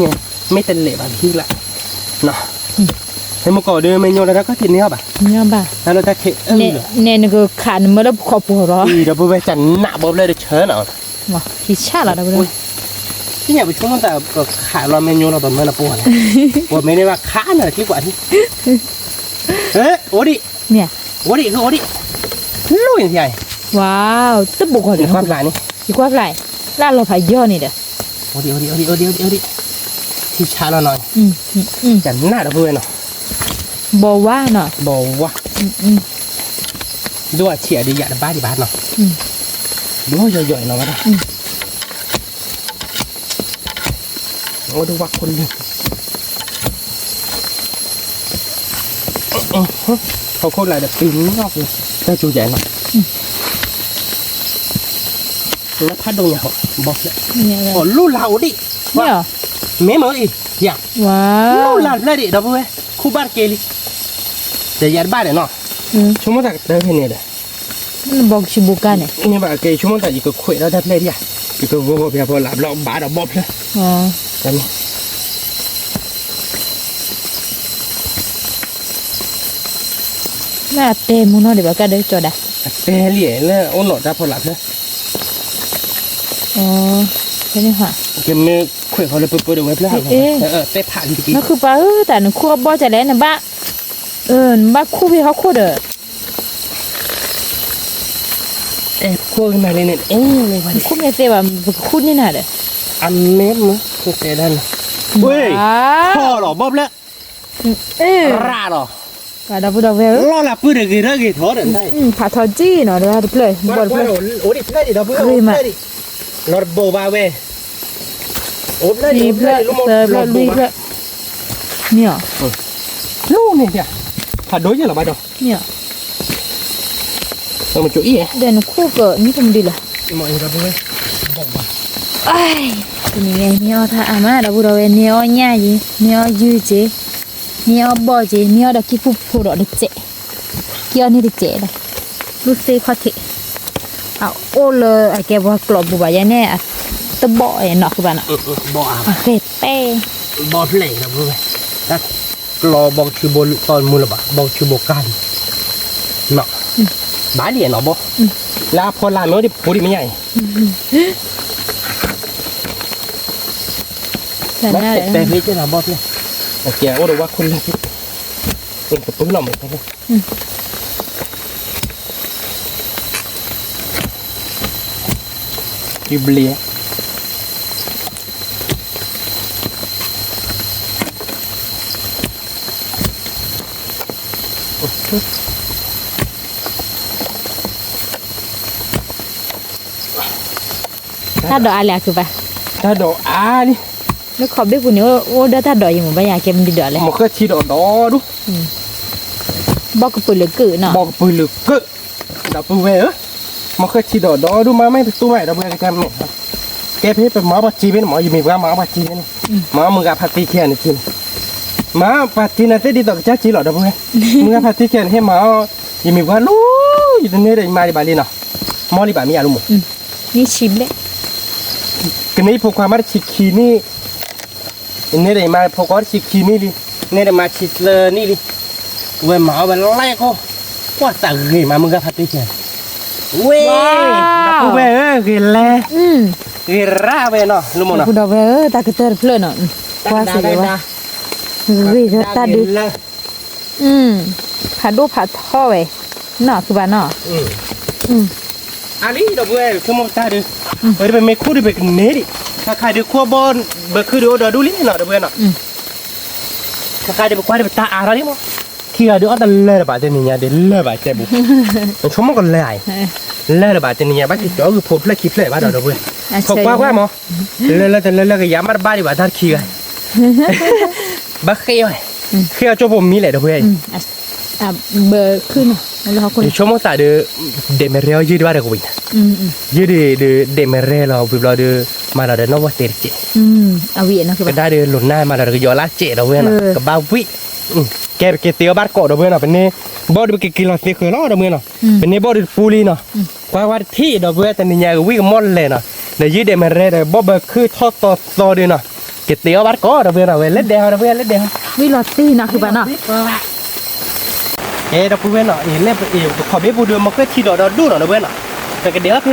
ไม่เต็มเละบางทีละเนาะให้มาก่อเดินไม่โยนแล้วก็ทีนี้ป่ะ Ni apa? แล้วเราจะเคะNi nak kan mula buka pura. เดี๋ยวไปจันหน้าบ๊อบเลยเดี๋ยวเชิญเอา Wah, kisah lah dah boleh. ที่เนี่ยไปช่วงแต่ก็ขาเราเมนูเราแบบเมื่อเราปวดปวดไม่ได้ว่าขาเนี่ยที่กว่าที่ เอ๊ะโอ้ดิ เนี่ย โอ้ดิคือโอ้ดิลุยใหญ่ ว้าวตึ๊บบุกก่อน เดี๋ยวความหลายนี่ อีกว่าไรล่าเราพายย่อนี่เด้อ โอ้ดิที่ชาเราหน่อย จันหน้าเราเพื่อนเนาะ บอกว่าเนาะ บอกว่าด้วยเฉียดีอยากบ้าดีบ้านเนาะดูย่อยๆเนาะว่าโอ้ดูว่าคนหนึ่งเขาโคตรหลายแบบปีนนอกเลยได้จูใหญ่เนาะแล้วพัดดงอย่างบอกเลย เนี่ย โอ้ลู่เหล่าดิ เนี่ย เมมอีอย่า ว้า ลู่ ว เหล่าเลยดิดับเบิ้ลคู่บ้านเกลิแต่ยัดบ้านเนาะชั่วโมงตักเดินเนี่ยเด้อ มันบอกชิบุกันเนี่ย นี่แบบเกยชั่วโมงตักอีกคุยแล้วได้เลยดิอ่ะอีกโว้เพียพอหลับเราบ้าเราบอบเลย อ๋อ แต่นี่ แม่เต็มมุนเดี๋ยวก็ได้จอดอ่ะ แต่เหลี่ยแล้วโอ้หนอได้พอหลับเลย อ๋อใช่ไหมคะ เกมนี้คุยเขาเลยเปิดเดี๋ยวเว็บแล้วเตะผ่านทีกี้ นั่นคือป้าแต่หนูคู่บ่จะแล้วนะบ้าบ้าคู่พี่เขาคู่เด้อ คู่มาเลยเนี่ยเลยวัน คู่ไม่เต็มแบบคู่นี่น่ะเด้อ อันเมมมั้งคือเตะได้เลยเว้ยพ่อหรอบอบแล้วราหรอ ว่าเราพูดเอาไว้ รอหลับปืนเด็กเรื่องกี่ทอดได้ ผ่าทอจี้เนาะเดี๋ยวเราเลยบอลเลย โอ้ดิเพื่อนดิดับเบิ้ลโอ้ดิรถโบบาเวโอ้เลย รีบเลยเสิร์ฟเลยรีบเลยเนี่ย ลูกเนี่ยเนี่ยถ้าโดยจะหรอบ้าดอก เนี่ย ต้องมาจุ๋ย เดี๋ยวหนูคู่เกิดนี่ทำดีเลย หมอดับเบิ้ลบอกว่า ไอ้ทีนี้ไงเนี่ยถ้าอามาเราพูดเอาไว้เนี่ยเนี่ยจีเนี่ยยืดจีเนี่ยบ่จีเนี่ยเด็กกี่ผู้ผู้เราเด็กเจ๊กี่อันนี้เด็กเจ๊เลยรู้สึกเขาเถอะเอาโอ้เลยไอ้แกว่ากลบบุบายแน่ตะบ่อยเนาะคือบ้านอ่ะ บ่อ่ะ เฟเต้ บ่เพลงดับเบิ้ลนะรอบอกชื่อบนตอนมูลบ่บอกชื่อบอกกันเนาะบ้าเดียเนาะบ่ลาพอลาเนาะดิพูดไม่ใหญ่ แต่หน้าเลย แต่พี่จะทำบ่เนี่ยโอเคว่าดูว่าคนละพี่เป็นกับปืนหล่อเหมือนกันกิบเลียถ้าดอกอะไรคือปะ ถ้าดอกนี่ แล้วขอเบี้ยปุ่นนี่โอ้เด้อถ้าดอกอย่างหมู่บ้านอยากเก็บมันดีดอกเลย มันก็ชีดอกดอดู บอกกับปุ่นเหลือกื่เนาะ บอกปืนหรือเกิดดับปืนเว้ยมันก็ชีดอกดอดูมาไม่ตู้ใหม่ดับเบิลกันเนี่ยแกเพ่เป็นหมอปัจจีเป็นหมออยู่มีว่าหมอปัจจีเป็นหมอมึงกับพัตติเขียนจริงหมอปัจจีน่ะจะดีต่อจ้าจีหรอดับเบิลมึงกับพัตติเขียนให้หมออยู่มีว่าลูอยู่ตรงนี้ได้มาดิบาลีเนาะหมอดิบามีอะไรมั้ง นี่ชิมเลย กันนี้พวกความมาชิคีนี่นี่ได้มาพวกก็ชิคีนี่ดินี่ได้มาชิเลนี่ดิเว้ยหมอวันแรกก็ว่าสั่งเฮ้ยมามึงกับพัตติเขียนเว้ยดับเบิลเว้ยเกล้ เฮ้ยราเว้ยเนาะรู้มั้งเนาะ พูดเอาไว้ตากระเตอร์เพลินเนาะว่าสิว่าวิธีตาดึกผัดดูผัดท่อไว้เนาะคือบ้านเนาะ อันนี้ดับเบิ้ลคือมองตาดูเฮ้ยเป็นเมฆูดิเป็นเนดิถ้าใครดูขั้วบอลเบคือดูดูลิเนาะดับเบิ้ลเนาะถ้าใครดูขั้วดูตาอะไรมั้งที่ดูอันเล่ระบาดเนี่ยเดี๋ยวเล่ระบาดเจ็บบุชั่วโมงก็เล่เล่ระบาดเนี่ยบ้านที่จอคือพบเล่คลิปเล่บ้านดับเบิ้ลขอบว่ามั้งเล่แต่เล่ก็ยามาบ้านดีกว่าท่าขี้กันบ้าเขี้ยวเขี้ยวจบผมมีแหละดับเบิ้ล เบอร์ขึ้นแล้วเขาคน ชั่วโมงตาดูเดมเรียยืดว่าเด็กวิ่งยืดเดมเรียเราวิบเราดูมาเราเดินนวัตเตอร์เจเอาเวียนนะคือ เป็นได้เดินหลุดหน้ามาเราก็ยอลาเจเราเว้ยนะกับบ้าวิแกเตียวบ้านเกาะเราเว้ยนะเป็นนี่บอดเป็นกิโลเซคือล้อเราเว้ยนะเป็นนี่บอดฟูลีนะกว่าวันที่เราเว้ยแต่นี่ยังวิ่งมอลเลยนะเดี๋ยวยืดเดมเรียเดี๋ยวบอดคือทอดต่อโซดีนะเตียวบ้านเกาะเราเว้ยนะเว้ยเล็ดเดียวเราเว้ยเล็ดเดียว วิลอตตี้นะคือบ้านเนาะ เราพูดเนาะเล่นขอเบี้ยบูเดือมันก็ชีดอดูเนาะเว้ยเนาะแต่ก็เดี๋ยวเพ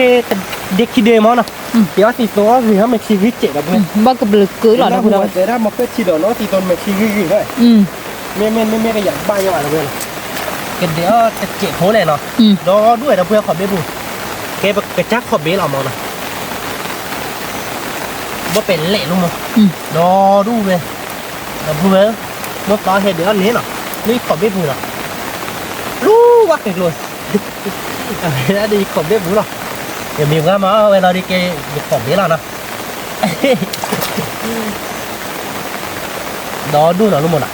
เด็กขี้เดมอเนาะเดี๋ยวตีตัวคือเขาไม่ชีวิตเจ็บแบบเว้ย บอกกับเบลือกือหรอนะคุณเรา แต่ถ้ามันก็ชีดอเนาะตีตัวไม่ชีวิตเลยไม่ก็อยากบ้าอย่างไรเว้ย กันเดี๋ยวจะเจ็บโผล่เลยเนาะรอด้วยนะเพื่อขอบเบี้ยบุแกกระจักขอบเบี้ยเรามองนะว่าเป็นเละลุงมั้งรอดูเลยนะเพื่อเมื่อตอนเห็นเดี๋ยวนี้เนาะนี่ขอบเบี้ยบุเนาะรู้ว่าเก่งเลยอะไรดีขอบเบี้ยบุเนาะเดี๋ยวมีก็มาเวลาดีเกย์ขอบเบี้ยเราเนาะรอดูเนาะลุงมั้งนะ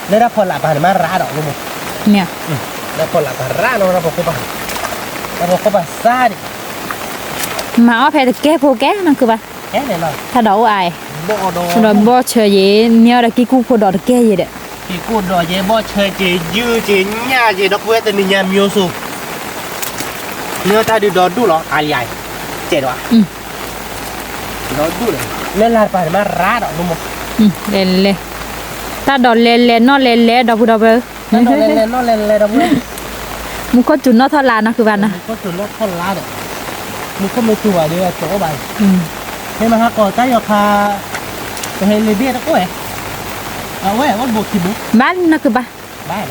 แล้วถ้าพอหลับผ่านมาร้าดอกลุงมั้งเนี่ยแล้วพอหลับผ่านร้าเนาะเราบอกเขาไปเราบอกเขาไปซาดิมาเอาแพทย์แก้โพแก้นั่นคือปะแค่เนี่ยเนาะถ้าดอกไอ้บ่ดอกเราบ่เฉยเมียวตะกี้กูโพดอกแก้ยี่เด้กี่กูดอกเย่บ่เฉยจียื้อจีหน้าจีดอกเวทนี่ยามมิวสุเนื้อตาดูดอดูหรออะไรเจ็ดวะดอดูเลยเล่นลาดไปมาร้าดอกลุงมั้งเล่นเลยถ้าดอกเล่นเล่นนอนเล่นเล่นดอกพูดเอาไปนอนเล่นเล่นนอนเล่นเล่นดอกเว้ยมึงก็จุดนอทอลานะคือวันนะก็จุดนอทอลาเด้มึงก็ไม่ชัวร์เดี๋ยวโจ้ไปให้มาหาก่อนใต้ยอคาจะให้เลเบี้ยตะกุ้ยเอาไว้วันบวกกี่บุกบ้านนะคือบ้านบ้าน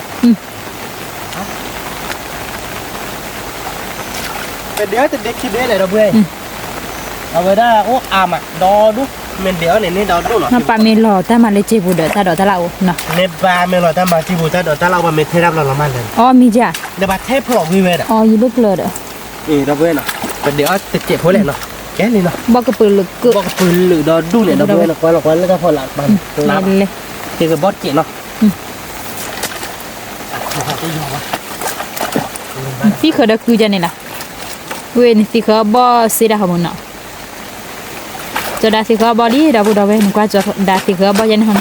เป็นเดี๋ยวจะเด็กคิดได้เลยดอกเว้ยเอาไว้ได้โอ้อามาดอดูมันเดี๋ยวนี่ดอดูหรอน้ำปลาเมลอแต่มาเลยจีบูเดอถ้าดอถ้าเราเนาะเนี่ยปลาเมลอแต่มาจีบูถ้าดอถ้าเราไม่เทรับเราละมันเลยอ๋อมีจ้ะเดี๋ยวมาเทพหลอกวิเวดอ๋อยูลูกเลยเด้อดอกเว้ยเนาะเป็นเดี๋ยวจะเจ็บหัวเลยเนาะแกนี่เนาะบอกกระปืนหรือบอกกระปืนหรือดอดูเนี่ยดอกเว้ยเนาะหลอกไว้แล้วก็พอหลับมันหลับเลยเจอกับบอสเจ็บเนาะพี่เคยได้คุยกันนี่นะเว้ยนี่พี่เคยบอสซีดาขมุนเนาะจะได้พี่เคยบอดีดาบูดาเว้ยนึกว่าจะได้พี่เคยบอยันหัน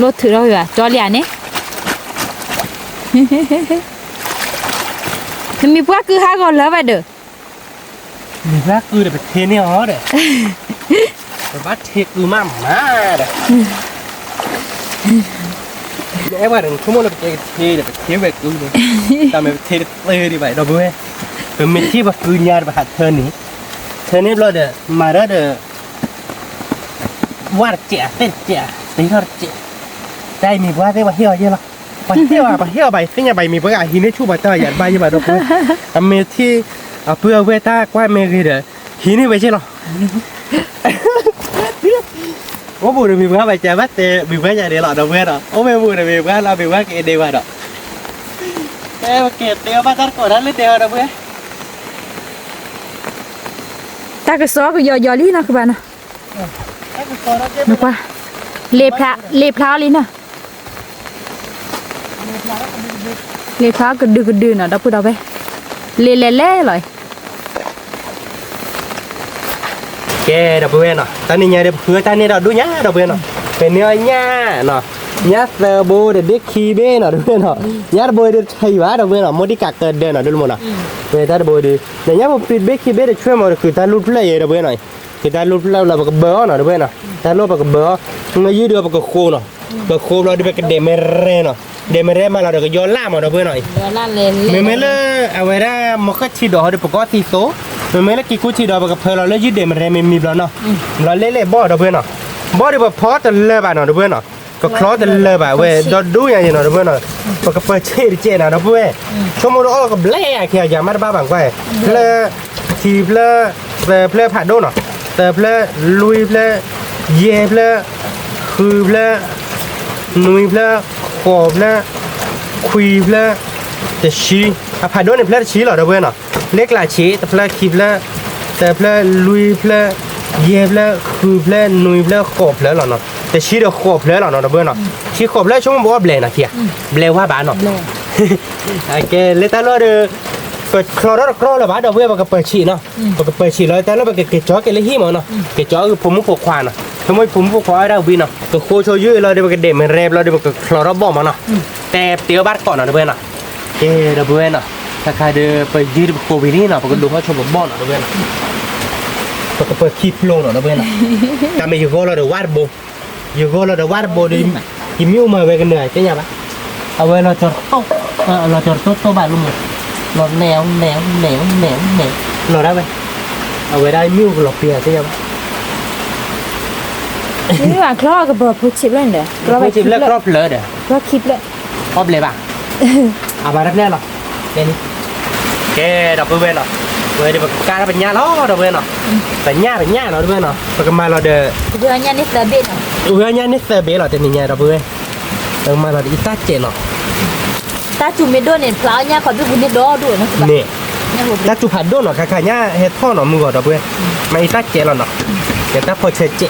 รถถือเราอยู่อ่ะจอเลียนี่คือมีพวกคือหาก่อนแล้วไปเด้อมีพวกคือเดี๋ยวไปเทเนี่ยอ๋อเด้อแต่ว่าเทคือมาเด้อเดี๋ยวว่าเดี๋ยวชั่วโมงเราไปเทเดี๋ยวไปเทแบบกูเลยแต่ไม่เทเลยดีไปดอกเว้ยเป็นมิตรที่แบบคืนยาแบบหัดเธอนี่เราเด้อมาเด้อวาดเจ๋อเต้นเจ๋อตีทอดเจ๋อได้มีว่าได้ว่าเฮียเยอะหรอไปเที่ยวไปที่ยังไปมีประกาศหินในชูบัตรยันใบยังบัตรดอกเว้ยอเมที่เพื่อเวต้ากว่าเมกีเด้อหินนี่ไปใช่หรอว่าบุญมีว่าไปเจอบัตรเตมีว่าอย่างเดียวหรอดอกเว้ยหรอโอ้ไม่บุญมีว่าเรามีว่าเกเดียวหรอเอ้เกเดียวบัตรก่อนนั้นเลยเดียวดอกเว้ยตากระซอก็ยอลี่นะคือบ้านนะนึกว่าเล็บพระลิ้นน่ะเล็บพระก็ดื้อน่ะดับพูดเอาไปเล่เลยแกดับเบิ้ลเนาะตอนนี้เนี่ยเดี๋ยวเพื่อตอนนี้เราดูเนี่ยดับเบิ้ลเนาะเป็นเนื้อเนี่ยเนาะเนี่ยเซอร์โบเด็กคีเบ้เนาะดับเบิ้ลเนาะเนี่ยดับเบิ้ลเด็กใช่ว่าดับเบิ้ลเนาะโมดิกักเกิดเดินเนาะดูมั้งเนาะเป็นตาดับเบิ้ลดีเนี่ยผมปิดเบคคีเบ้เด็กช่วยมันคือตาลุดเพลย์ดับเบิ้ลหน่อยคือตาลุดเราแบบเบอร์เนาะดับเบิ้ลเนาะตาลุดแบบเบอร์มันยืดเดียวแบบโคเนาะแบบโคเราดูแบบเดเมเร่เนาะเดเมเร่มาเราเดี๋ยวย้อนล่ามาดับเบิ้ลหน่อยย้อนล่าเลยเมเล่เอาไว้ได้มันก็ชีดอเดี๋ยวปกติโซเมื่อกี้กูชีดอแบบเพลเราเล่นยืดเดมันเรมมีบล้เนาะเราเล่บ่อดับเบิลเนาะบ่อเดี๋ยวพอแต่เล่บ่าเนาะดับเบิลเนาะก็คลอสแต่เล่บ่าเว้ยดูอย่างนี้เนาะดับเบิลเนาะก็เปิดเจเนาะดับเบิลชั่วโมงเราก็เล่แค่อย่ามาบ้าบังไปเล่ทีเล่ผ่านโดนเนาะแต่เล่ลุยเล่เย่เล่คือเล่นุยเล่ขอบเล่คุยเล่แต่ชีผ่านโดนเนี่ยเล่ชีเหรอดับเบิลเนาะเล็กหลายชีแต่เพลาคีเพลาแต่เพลาลุยเพลาเย่เพลาคือเพลานุยเพลาขอบเพลาหรอเนาะแต่ชีเดียวขอบเพลาหรอเนาะดับเบิ้ลเนาะชีขอบเพลาช่วงบอกว่าเบลนะเทียเบลว่าบ้านเนาะโอเคเลต้าเราเดือก็คลอร์ดคลอร์แล้วบ้านดับเบิ้ลมันก็เปิดชีเนาะมันก็เปิดชีแล้วแต่เราไปเกจอเกลี่ยหิมเนาะเกจอคือผมมุกควานเนาะทำไมผมมุกควานได้วินเนาะก็โคโชยุเราเดี๋ยวมันก็เดมันเรบเราเดี๋ยวมันก็คลอร์ดบ่อมาเนาะแต่เตี๋ยวบ้านก่อนเนาะดับเบิ้ลเนาะเอดับเบิ้ลเนาะถ้าใครเดินไปยืดโควิดนี่เนาะปกติดูเขาชมบ่อนเนาะนะเว้ยนะปกติเปิดคลิปลงเนาะนะเว้ยนะแต่ไม่อยู่ก็เราเดี๋ยววาดโบอยู่ก็เราเดี๋ยววาดโบดิกิมมิวมาเว้ยกันเหนื่อยใช่ไหมเอาไว้เราจอดโต๊ะเราจอดโต๊ะบ้านลุงหมดเราแนวเราได้ไหมเอาไว้ได้มิวกับเราเปียใช่ไหมนี่ว่าคลอกับพูดชิปเลยเด้อพูดชิปแล้วครอบเลยเด้อครอบคลิปเลยครอบเลยป่ะ มารับแน่หรอนี่แกดับเบิลเนาะเว้ยเดี๋ยวการเป็นญาล้อดับเบิลเนาะเป็นญาเนาะดับเบิลเนาะปกมาเราเด้อ Sebenarnya ni sebab no. เว้ยญานี่เซเบลเราแต่นี่ญาดับเบิลปกมาเราอีตาเจเนาะ Ta cuma do ni pelanya kau tu punya do tu no sebab. นี่ Ni aku ตาจุผัดโดนเนาะค่ะญาเฮ็ดท่อเนาะมึงก็ดับเบิลมาอีตาเจเราเนาะเดี๋ยวตาพอเชเจ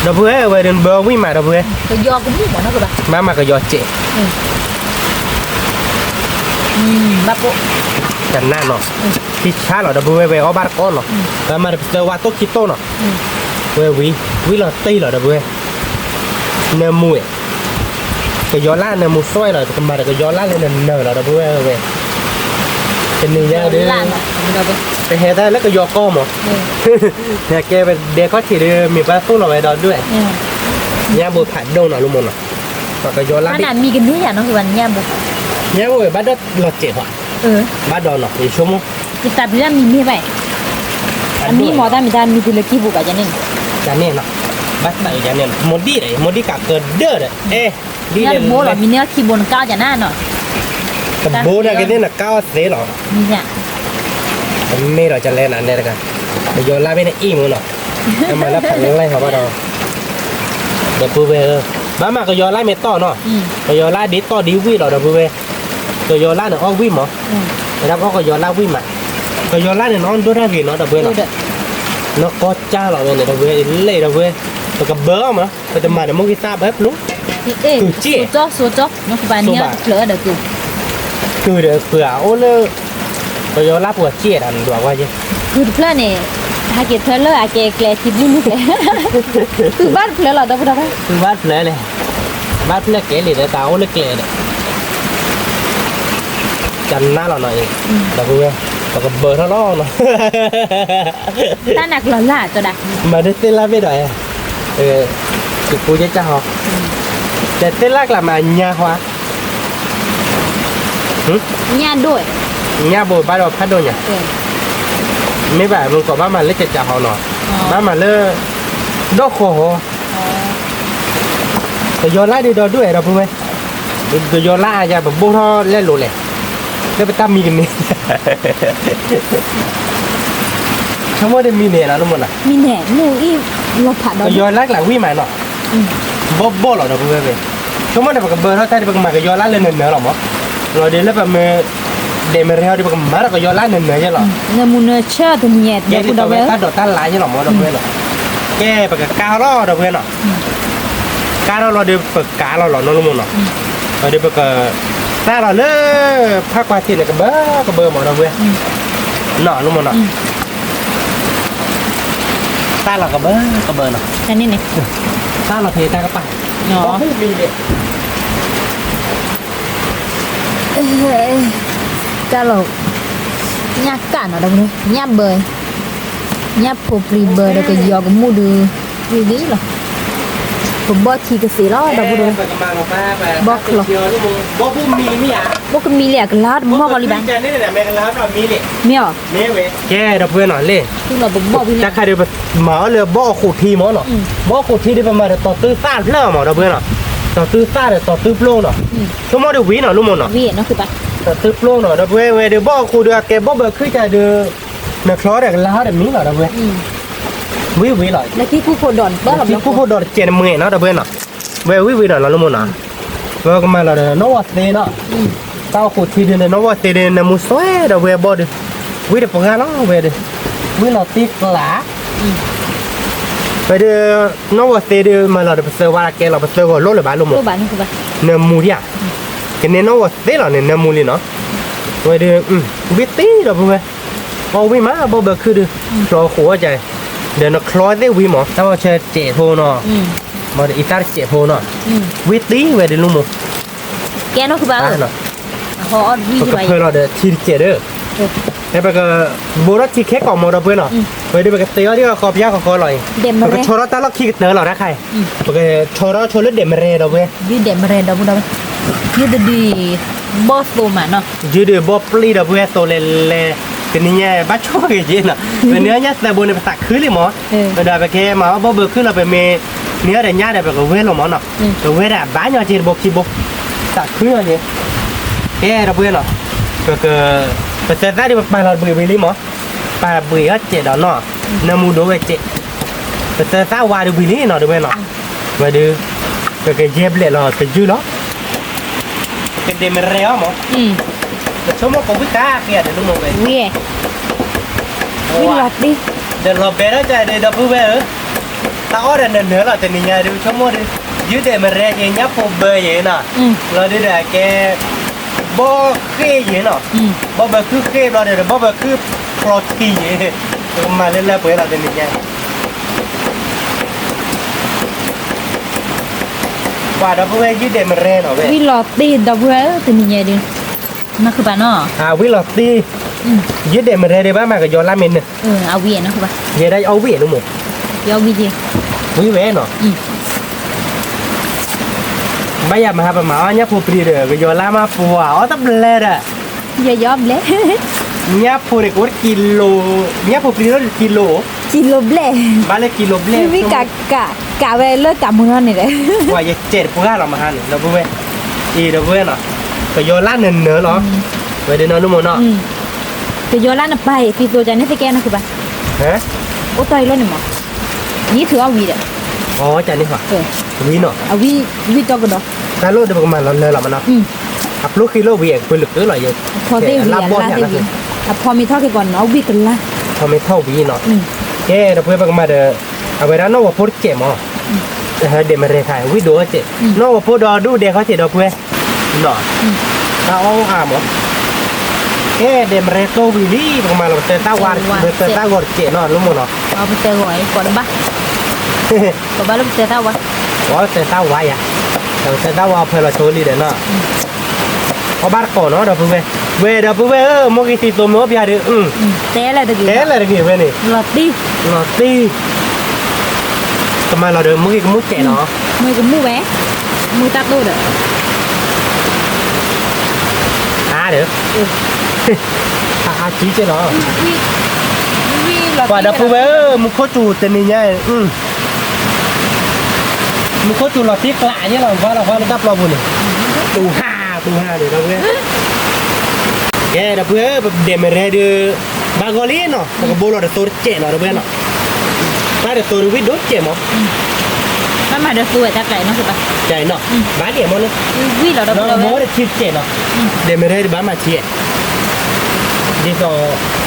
ดับเบิลเว้ยเดินเบอร์วิ่งมาดับเบิล kau yo aku ni mana kau dah. มาก็ยอเจ Bapo. กันหน้าเนาะที่ชาเนาะดับเบิลเว้ยเอาบาร์ก้อนเนาะแล้วมาเจอว่าโตคิโตเนาะเว้ยวิเราตีเราดับเบิลเนื้อมวยก็ย้อนล่าเนื้อมูซ้อยเราก็มาก็ย้อนล่าเลยเนื้อเราดับเบิลเว้ยเป็นนี่ยาเด้อ Lan no. Benda tu. ไปเฮ็ดได้แล้วก็ยอก้อหมอเนี่ยแกเป็นเด็กก็ถีเด้อมีปลาสู้เราไว้ดอนด้วยเนี่ยบ่ผัดโดนเนาะลุงมนเนาะก็ย้อนล่า Mana mi gini ya no sebenarnya bu. เนี่ยบ่บัดเราเจ็บอ่ะบัดดอนเนาะอีชั่วโมง Kita bilang mi baik. Mi mau tak mi tu lagi buka je ni. จานเนี่ยเนาะบัดใส่จานเนี่ยโมดี้เลยโมดี้กะเกิดเด้อเลยดี Ni เลย ada bola mi ni kibon kau je na no. แต่โบนะกันเนี่ยนะก้าวเสียหรอ Mi ya. ไม่เราจะเล่นอันนี้กันไปโยนล่าไปในอีมือเนาะทำไมแล้วผันอะไรเขาบ้าเราเดี๋ยวปูเวอร์บ้ามาก็โยนล่าเมต่อเนาะก็โยนล่าดิต่อดิวิเราเดี๋ยวปูเวก็โยนล่าเนี่ยอ้อวิมเหรอแล้วก็โยนล่าวิมอ่ะก็โยนล่าเนี่ยน้องดูได้กี่เนาะเดี๋ยวเวเนาะแล้วก็จ้าเราเนี่ยเดี๋ยวเวเล่เดี๋ยวเวแล้วก็เบอร์มั้งก็จะมาเดี๋ยวมุกิตาแบบลุ้ง Socok no sebenarnya kleur ada tu. คือเดี๋ยวเผื่อโอ้เลยก็โยนล่าปวดเจี๊ยดอันดูว่าเจ้ คือplan ni hakik plan ake kreatif ni ke. Tu bar plan lah dah berapa? คือวาดเพลเลยวาดเพลเก๋เลยแต่ตาโอ้เล็กเก๋เลยจันหน้าเราหน่อยแต่กูเนี่ยแต่ก็เบอร์เท่าล้อเนาะ Ta nak lola tu dah. มาได้เต้นลาไม่ได้คือกูจะหอกแต่เต้นลากละมาญาหัว Nya doi. ญาโบบ้านเราพัดโดนเนี่ยไม่แบบมึงก็บ้ามาเล็กจะหอหน่อยบ้ามาเลิกดอกโคโหแต่โยนล่าดีดอด้วยเราพูดไหมแต่โยนล่าจะแบบบุ้งท่อเล่นหลุดเลยได้ไปตั้มมีกันนี่ทั้งหมดได้มีเนี่ยนะทุกคนอ่ะ Mi ne mu i lo phat ก็ dah. โยนล่าหลังวิ่งมาเนาะบ่หรอเราพูดไปทั้งหมดได้แบบเบอร์เท่าไหร่ได้แบบมาก็โยนล่าเล่นเนื้อหรอมั้งเราเดี๋ยวแล้วแบบเมื่อเดมเรียลได้แบบมาเราก็โยนล่าเนื้อใช่หรอ Namun cha tu ni แก dah ที่ pun ตัว dah เว well. ต้าดอต้าลายใช่หรอมั้งเราเพื่อนหรอแกแบบก้าวล้อเราเพื่อนหรอก้าวเราเดี๋ยวเปิดก้าวเราหรอน้องลุงเนาะเราเดี๋ยวแบบถ้าเราเลิกภาคปาจีนเนี่ยก็เบอร์หมดเราเว้ยเนาะลุงเนาะถ้าเราก็เบอร์เนาะ Yang ni ni. ถ้าเราเทตากระป๋า Nó. พูดดีเลย Kalau nya kan ada ni. Nya bơi. Nya popri bơi dah ke yo ke mudu. Ni lah. Pembuat thi ke sila dah bodoh. บอกเดียวลูกมึงบอกพูดมีมีอ่ะ Bok ke milik kelat mau kali bang. จะนี่แหละแม่กันแล้วเรามีเลย Mio. นี่เว้ยแกเราเพื่อนหน่อยเลย Tu lah bok ni. จะใครเดี๋ยวหมาเลยบ่อขุดทีมั้งเนาะบ่อขุดทีเดี๋ยวมาเดี๋ยวต่อตื้อซ่าเพื่อหมอเราเพื่อนเนาะต่อตื้อซ่าเดี๋ยวต่อตื้อโปร่งเนาะชั่วโมงเดี๋ยววิ่งเนาะลูกมึงเนาะ Wi no ke ba. ต่อตื้อโปร่งเนาะเราเพื่อนเว้ยเดี๋ยวบ่อขุดเดี๋ยวแกบ่อเบิกขึ้นใจเดี๋ยวนักคล้อเดี๋ยวล้าเดี๋ยวมีเนาะเราเพื่อนวิ่งเลย Lagi ku podon ba ที่ผู้พูดโดนเจนมือเนาะเราเพื่อนเนาะเว้ยวิ่งเนาะเราลูกมึงเนาะเว้ยก็มาเราเดี๋ยวโนวาสเตเนาะเต้าขุดทีเดียวโนวาสเตเดี๋ยวมุสเว่เดี๋ยวเว้ยบ่เดี๋ยววิ่งเดี๋ยวปงงานเนาะเว้ยเดี๋ยววิ่งเราตีกลาไปเดี๋ยวนอกว่าเดี๋ยวมาเราเดี๋ยวไปเซอร์ว่าแกเราไปเซอร์ว่าโลเลยบ้านลูกมั้ Lo ba ni ke ba. เนื้อมูดิอ่ะกันเนี่ยนอกว่าเดี๋ยวเราเนี่ยเนื้อมูเลยเนาะไปเดี๋ยวบิตตี้เราพูดไงเอาวิ่งมาบ่เบิกคือเดี๋ยวรอหัวใจเดี๋ยวนักคลอสได้วิ่งหมอถ้าว่าเชเจโพเนาะมาเดี๋ยวอีตาเจโพเนาะบิตตี้ไปเดี๋ยวลุงมั้ง Ke no ke ba. ได้เนาะ Ho wi ก็ ba. เพื่อเราเดี๋ยวทีเจเด้อแล้วไปก็โบราณที่แค่ก่อนมาเราเพื่อนเนาะไปเดี๋ยวไปก็เตี้ยที่ก็ขอบยาขออร่อย Dem แล้วก็ re. โชว์เราตาเราขี้เนื้อเราได้ใครโอเคโชว์เราโชว์เลือดเด็มเร่เราเว้ย Di dem re dah pun dah. Ni tu di bos tu mah no. ยืดบอปลีเราเว้ยโตเลเลเป็นนี่บ้าช่วยจีน่ะเป็นเนื้อเนี่ยแต่บนในภาษาคือเลยหมอเวลาไปแค่มาว่าบ่เบิกขึ้นเราไปเม เนื้อเดี๋ยวย่าเดี๋ยวแบบเวทลงมั้งเนาะเวทอะบ้านยังจีนบกคีบกตัดขึ้นอะไรเฮ้เราเบื่อเนาะก็แต่แต่ที่ไปเราเบื่อไปลิมั้งไปเบื่อเจ็ดเนาะน้ำมูดูไปเจ็ดแต่ถ้าวาดูไปลิเนาะดูไปเนาะมาดูก็เย็บเลยเราเป็นยืดเนาะเป็นเดมเรียวมั้งแต่ชั่วโมงก็วิ่งก้าเกี่ยเดี๋ยวลูกมองไป วิ่งวิ่งหลอดดิ เดี๋ยวเราไปแล้วใจเดี๋ยวดับเบิ้ลถ้าอ้อเดินเนื้อเราจะนี่ไงดูชั่วโมงยืดเดมเรียยังยับผมเบย์ยังน่ะเราได้แต่แกบ่เคยยังเนาะบ่แบบคือเคยเราเดี๋ยวบ่แบบคือโปรตีนมาเล่นแล้วเพื่อเราจะนี่ไงว่าดับเบิ้ลยืดเดมเรียเนาะเว้ย วิ่งหลอดดิดับเบิ้ลตัวนี้ไงดิมาคือบ้านเนาะวิลอตียืดเดมเรียได้บ้างมากับยอลาเมนเนี่ย เอาวิ่งนะคือบ้าน เดี๋ยวได้เอาวิ่งนู่นหมด เอาวิ่งดิ วิ่งเว้เนาะไม่อยากมาหาประมาณนี้พูดปรีเด้อก็ยอลามาปัวอ๋อตับเล่ดอ่ะ อย่ายอมเลย เนี่ยพูดเด็กว่ากิโลเนี่ยพูดปรีแล้วกิโล กิโลเบล บ้านเลยกิโลเบล วิ่งกะเวลเลิกกะมือนี่เลย ว่าจะเจ็ดพวกเรามาหันเราพูดเว้อีเราพูดเนาะก็ยอลาเนื้อเนื้อหรอไว้เดี๋ยวน้องนุ่มเนาะ จะโยนล้านไปที่ตัวใจนี่สิแกนะคือบ้า ฮะ โอ้ต่อยล้นนี่มั้งนี่ถือเอาวีเด้อ อ๋อจานนี้ค่ะวีเนาะ เอาวีจอกกันดอก ถ้าโลดเดี๋ยวประมาณเราเลยหรอมันเนาะอัพลูกกิโลวีเปิดหลึกหรืออะไรเยอะ พอได้วีลาได้วีพอมีเท่ากันก่อนเอาวีกันละ พอไม่เท่าวีเนาะแกเราเพื่อนประมาณเด้อเอาไว้ด้านนอกว่าพูดเจ็บมั้งเดี๋ยวมาเรียกใครวิดูเจ็บนอกว่าพูดดูเดี๋ยวเขาเจ็บเราเพื่อนเนาะเอาอ่ะมั้งเดมเรโตวิลี่ประมาณเราเตต้าวานเตต้าวอร์เจเนาะรู้มั้งเนาะ เอาไปเตะหอยก่อนบ้าก่อนบ้าแล้วไปเตะเท่าวะ ว่าเตต้าวายอ่ะเราเตต้าวาเพลโชลีเด้อเนาะเอาบาร์ก่อนเนาะเดี๋ยวเพื่อนเดี๋ยวเพื่อนมกิติตัวมั้งพี่อาดิเตะอะไรตะกี้ เตะอะไรกันเว้ยนี่ หลอดดิ ประมาณเราเดิมมกิก็มุดเจเนาะ มือกับมือแหวมือตัดตัวเด้อ เด้อชี้เจเนาะ วีหลอด ว่าดับเบิ้ลมุขจูเต็มนี่ไงมุขจูเราที่กลาเนี่ยเราว่าดับเราบุญตูห้าเดี๋ยวเราเว้ยดับเบิ้ลแบบเดมเรเดอร์บางกอลีเนาะแล้วก็โบล์เราตัวเจเนาะดับเบิ้ลเนาะถ้าเดี๋ยวตัววิดดูเจมั้ง ถ้ามาเดือดสวยจักไก่เนาะคือปะ ใจเนาะบ้านเดี๋ยวมั้ง วีเราดับ เรา เรา โบล์ชิดเจเนาะเดมเรเดอร์บ้านมาเชียดีก็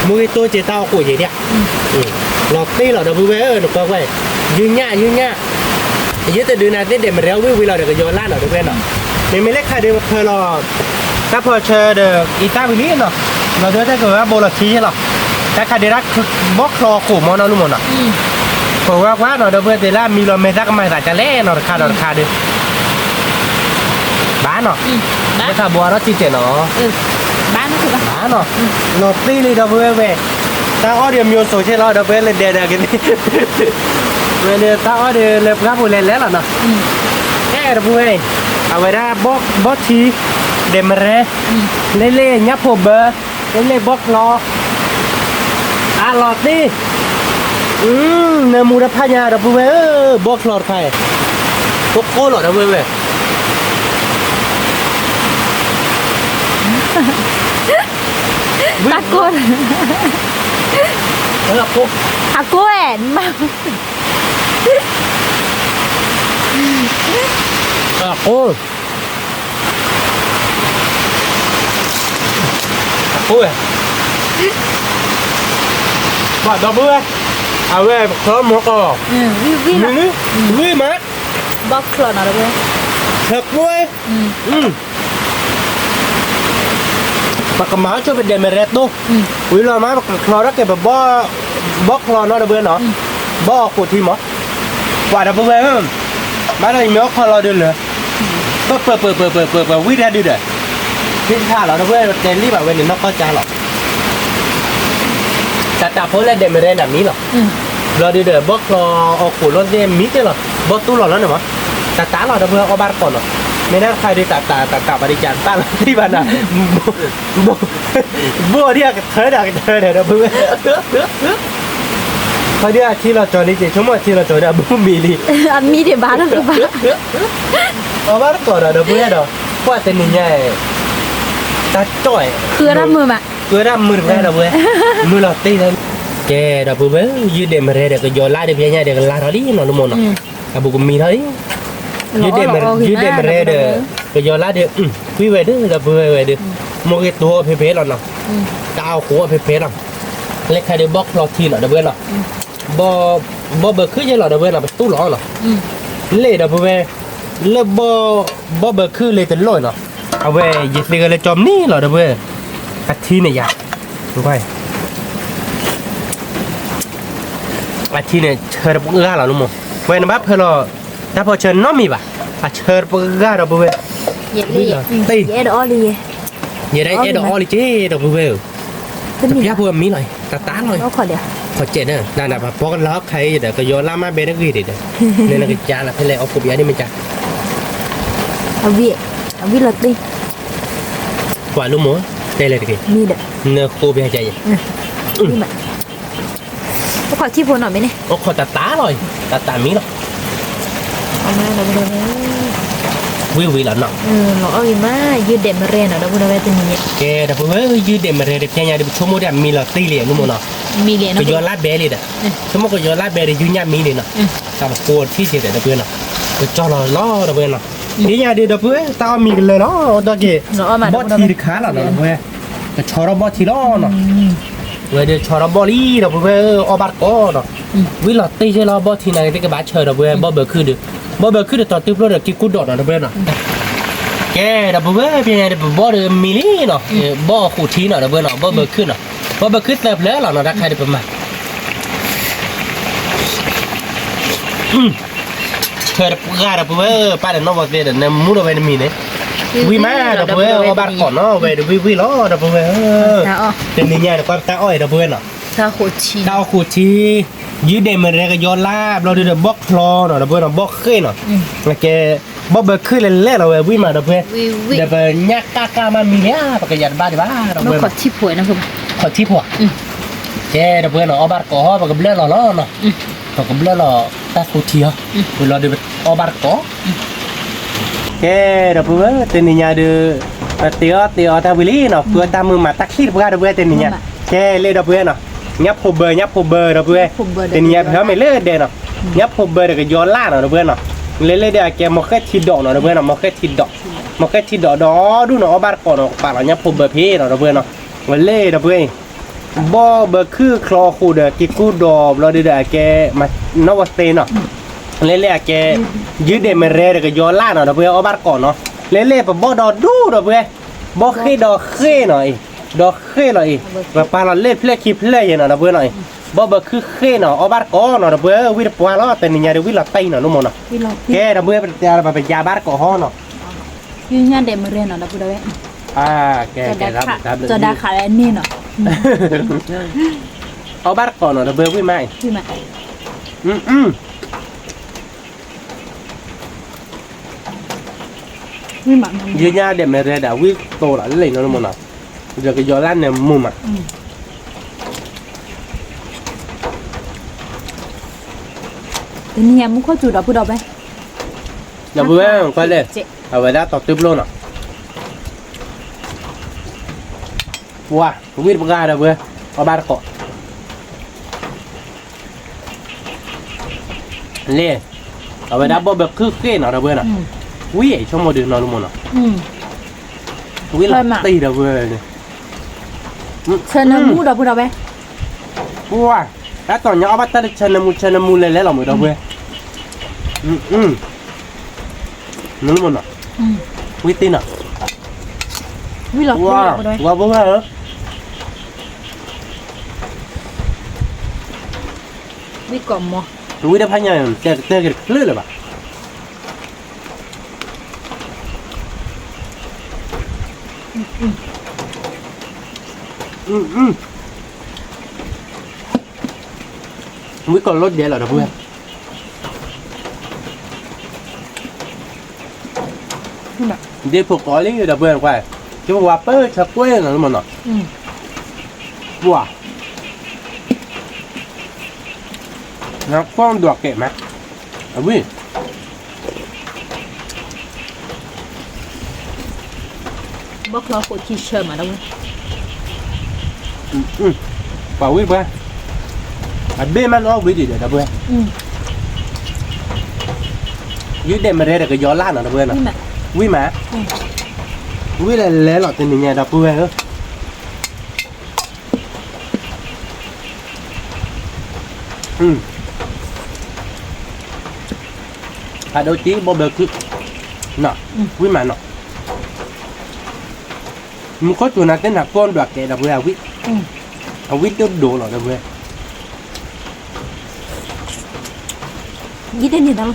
มือตัวเจต้ากุยเนี่ยหลอกตีหลอกดับเบิ้ลหนูก็ไว้ยืนง่ายืดแต่ดูนาเด็ดมาแล้ววิเราเดี๋ยวก็โยนล้านหน่อยดับเบิ้ลเนาะเนี่ยไม่เล็กใครเดี๋ยวเธอรอถ้าพอเชอเดออีตาวิลี่เนาะเราด้วยถ้าเกิดว่าโบล์ชี้หรอแต่ใครเดี๋ยวรักบล็อกคลอขู่มอนาลุ่มเนาะเพราะว่าเนาะดับเบิ้ลเดล่ามีเราไม่รักไม่แต่จะเล่เนาะราคาเดือบ้านเนาะไม่ถ้าบัวเราจีเจเนาะบ้านนะคือปะ บ้านเนาะหลอกตีเลยดับเบิ้ลเว้ยถ้าอ้อเดียมโยนโซเชียลเราดับเบิ้ลเลยเดี๋ยวกันนี่เว้ยถ้าอ้อเดียเล็บกระปุกเล่นแล้วเนาะดับเบิ้ลเอาไว้ได้บล็อกชี้เดมเร่เล่ยับผมเบอร์เล่บล็อกล้อหลอดดิเนื้อมูดพญาดับเบิ้ลบล็อกหลอดใครโกโก้หลอดดับเบิ้ลเว้ยตะโกน แล้วปุ๊บ ตะโกนมา โอ้ว่าดับเบิ้ลเอาไว้พร้อมหัวกอกวิ่งมา บล็อกคลอนอะไรเว้ย เถิกเว้ยปากกามาช่วยเป็นเดมเรตดูวิลามาคลอรักเก็บแบบบ่คลอเนาะดับเบิ้ลเนาะบ่ขวดทีมั้งว่าดับเบิ้ลมาได้มีคลอเดือดเลยเปิดวิ่งได้ดีเด้อพิ้งท่าเราดับเบิ้ลเจนรีบแบบเว้ยนี่นอกก็จ้าหรอกแต่พอแล้วเดมเรตแบบนี้หรอเราดีเด้อบ่คลอออกขวดรถเดมมิดหรอบ่ตู้หรอแล้วเนี่ยมั้งแต่ตาเราดับเบิ้ลเอาบาร์ก่อนหรอไม่น่าใครได้ตาบริจาคต้านที่บ้านน่ะบัวที่เธอเดี๋ยวเพื่อน เขาเดี๋ยวที่เราจอนี่เจ๊ชั่วโมงที่เราจอได้บุ้มมีลี อันมีเดี๋ยวบ้านแล้วบ้าน เอาบ้านก่อนเราเพื่อนเราเพราะแต่นี่ไงตาจ่อย คือรับมือมา คือรับมือแม่เราเพื่อนมือเราตีนั่นแกเราเพื่อนยืดเดมเรเด็กก็โยนลาเดี๋ยวพี่เนี่ยเด็กลาเท่านี้นอนนุ่มนอ่ะอาบุกมีเท่านี้ยืดเดมเรเด็กก็โยนลาเดี๋ยวคุยไว้เด้อเราเพื่อนไว้เด้อโมกตัวเพลๆเราเนาะก้าวหัวเพลๆเราเล็กใครเดี๋ยวบล็อกเราทีเนาะเดี๋ยวเพื่อนเนาะบ่เบิกขึ้นยังเนาะเดี๋ยวเพื่อนเนาะไปตู้หล่อเนาะเล่เดี๋ยวเพื่อนเลิกบ่เบิกขึ้นเลยแต่ลอยเนาะเอาไว้ยึดเลยกันเลยจอมนี่เนาะเดี๋ยวเพื่อนอาทิตย์เนี่ยยาดูไปอาทิตย์เนี่ยเชิญปุ๊กก้าเราหนุ่มเว้นบับเพื่อนเราถ้าพอเชิญน้องมีป่ะเชิญปุ๊กก้าเราเพื่อน เย็ดเลยเย็ดอ้อเลย อย่าได้ดอกออลิเจดอกเบลย่าพูดมีหน่อยตาหน่อย เอาขอเดียว ขอเจ็ดเนอะนั่นน่ะพอกันล็อกใครเดี๋ยวก็โยนล่ามาเบนกีเด็ดเนี่ยนักจานละเพื่อนเลยเอากบยานี่มันจะ เอาวิลตี กว่าลูกหมูได้เลยที มีเด้อ เนื้อโคบยาใจ นี่แบบเอาขอที่พนหน่อยไหมเนี่ย โอ้ขอตาหน่อยตามีหรอก เอามาเราดูเลย วิหล่ะเนาะ เราเอาอีมายืดเด่นมาเรียนเราดูเลยตัวนี้ แกแต่เพื่อนยืดเด่นมาเลยเพียงอย่างเดียวชั่วโมงเดียวมีหลอดตีเหลี่ยมลูกหมูเนาะ มีเรียน ก็โยนลาเบลเลยเด้อชั่วโมงก็โยนลาเบลเลยยุ่งยากมีเลยเนาะตามโคตรที่เจ็ดเด้อเพื่อนเนาะก็จ่อล้อเด้อเพื่อนเนาะนี่อย่างเดียวเพื่อนตามีกันเลยเนาะตะกี้ เราเอามา บอทีขาหล่ะเนาะเพื่อนก็ชอร์บอทีล้อเนาะเว้ยเดี๋ยวชอร์บอลี่เนาะเพื่อนอบัตก็เนาะวิลอตีเจลบอทีไหนที่กบ้าเชิญเนาะเพื่อนบอเบอร์คือเด้อบอเบอร์คือเด้อตอนติ๊บรถเด้อกินกุดดอเนาะเพื่อนเนาะแกเด้อเพื่อนเพียงเด้อบอเด้อมิลี่เนาะบอคู่ทีเนาะเพื่อนเนาะบอเบอร์คือเนาะบอเบอร์คือเติบแล้วเนาะรักใครเด้อประมาณเธอการเด้อเพื่อนป้าเด้อน้องบอกเด้อเนี่ยมูดเอาไว้ในมีเนี่ยวิมาเด้อเพื่อนเอาบาร์ก่อนเนาะเว้ยเด้อวิล้อเด้อเพื่อนเป็นนี่เนี่ยเด้อความตาอ้อยเด้อเพื่อนเนาะ ตาโคชี ตาขูดชียืดเดมอะไรก็ย้อนลาบเราดูเดบล็อกคลอเนาะเดบเพื่อนบล็อกขึ้นเนาะแล้วแกบล็อกเบอร์ขึ้นเล่ๆเราวิ่งมาเดบเพื่อนเดบยักกามันมีเนี่ยปกติยันบ้านบ้าเดบ เรา เพื่อน ขอที่ผวยนะคุณ ขอที่ผัวแกเดบเพื่อนเนาะเอาบาร์ก่อปกติเล่หล่อเนาะปกติเล่หล่อตาขูดชีเวลาเดบเอาบาร์ก่อแกเดบเพื่อนเต็นนี่เดเตียวตาวิลี่เนาะเพื่อตามมือมาตักขี้เพื่อนเดบเพื่อนเต็นนี่แกเล่เดบเพื่อนเนาะยับผมเบอร์เราเพื่อนเป็นยับเขาไม่เลิกเด่นเนาะยับผมเบอร์เด็กย้อนล่าเนาะเพื่อนเนาะเล่เดี๋ยวแกมาแค่ทีดอกเนาะเพื่อนเนาะมาแค่ทีดอกดอดูเนาะบ้านก่อนเนาะป่าเรายับผมเบอร์พี่เนาะเพื่อนเนาะมันเล่เพื่อนบ่เบอร์คือคลอคูเด็กกิกูดอบเราเดี๋ยวแกมานวสเตนเนาะเล่แกยืดเด่นมาเร่เด็กย้อนล่าเนาะเพื่อนเอาบ้านก่อนเนาะเล่แบบบ่ดอดูเนาะเพื่อนบ่เคยดอเคยหน่อยดอกเคยเลยแบบปลาเราเล่นเพลย์คลิปเล่ยเนาะเพื่อนหน่อยบ่เบอคือเคยเนาะเอาบาร์ก้อเนาะเพื่อนวิลปลาล้อแต่นี่ยาเดี๋ยววิลไตเนาะนุ่มเนาะแกเพื่อนเป็นยาแบบยาบาร์ก้อเนาะ ยืนยันเด่นมาเรียนเราดูเลย แกรับ จะได้ขายอันนี้เนาะ เอาบาร์ก้อเนาะเพื่อนวิ่งมา พี่มาพี่มา ยืนยาเดี๋ยวไม่เรียดวิ่งโตแล้วเลยเนาะนุ่มเนาะเดี๋ยวก็ย้อนล้านเนี่ยมุมอ่ะนี่มุขจุดเราพูดเอาไป เดี๋ยวเพื่อนก็เลยเอาไว้ได้ต่อตึ๊บโลน่ะว้าวิ่งปากกาเดี๋ยวเพื่อนเอาบาร์ก้อเล่เอาไว้ได้บ่แบบคือเคยเนาะเพื่อนเนาะวิ่งชั่วโมงเดียวเนาะนุ่มเนาะวิ่งตีเดี๋ยวเพื่อน เชิญน้ำมูดเราพูดเอาไป ว้าแล้วตอนนี้เอาบัตรเชิญน้ำมูเลยแล้วหรอมือเราเพื่อนนุ่มเนาะวิ่งตีเนาะ วิลล์ ว้าว้าบ้าเหรอ วิกล่อมมั้ง วิ่งได้พันยังเจอกันคลื่นเลยป่ะวิ่งก่อนรถเดียวเหรอเพื่อนเดี๋ยวพวกก้อยเดี๋ยวเพื่อนไปที่ว่าเปิดชักกล้วยเนาะนุ่มเนาะว้า nó có được kệ mà ở vì บอกเราโคชีเชอร์มาแล้วเว้ย bảo với bữa ở bên mà nó với gì để đâu bữa อืม dưới đêm mà đây là cái gió lan ở đâu bữa nào นี่แหละ với mà với là lẽ lọt tình nhà đâu bữa nữa à đôi chí bao bờ cứ nọ với mà nọ mình có chỗ nào tên là con đoạt kẻ đâu bữa à quý อืม à quý tiêu đồ rồi đâu bữa ยี่ได้นี่นะ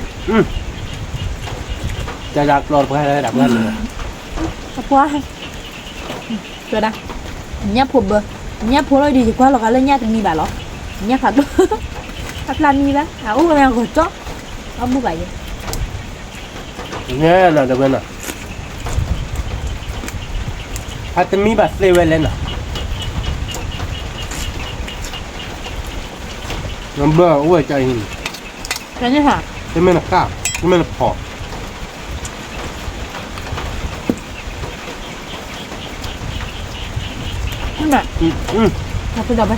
จะดักรอดเพื่อให้ดับเพื่อนเลย ตะกัวให้เกิดนะเนี่ยผมเบอร์เนี่ยผมเลยดีกว่าเราก็เล่นเนี่ยจะมีแบบหรอเนี่ยผัดผัดลามีแบบอ่ะอุ้งแมวกดจ๊อกเอาบุกไปเลย nghe là được bên nào hay tên mi bà xê lên nào nó bơ ôi trời hình แค่นี้ค่ะ cái bên là cao cái bên là phỏ นี่แหละเราไปดับไป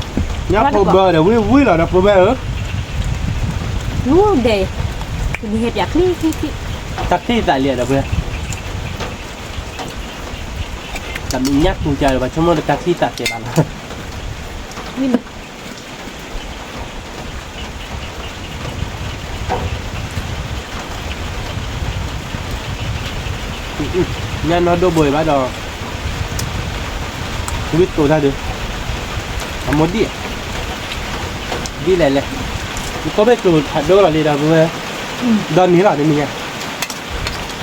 nhá phô bơ để vui vui là đập phô bơ ớ รู้เดย์มีเหตุอยากคลี่ taxi tại liền đập bơแต่มีnhắc cùng trời và trong mơ được taxi tại chạy bạn นี่มัน nha nó đô bời bắt đầu không biết tổ ra được một đi này có biết tổ thật đô là đi đâu vừa đơn ní là đi mình nha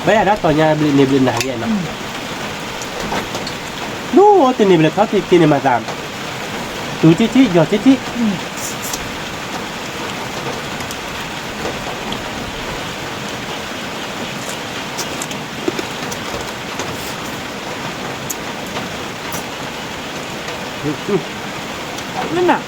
bây giờ đã tỏ nhà bị niệm liền này vậy nó đô thì niệm là khó thì niệm mà giảm tú chi giờ chiนั่นน่ะ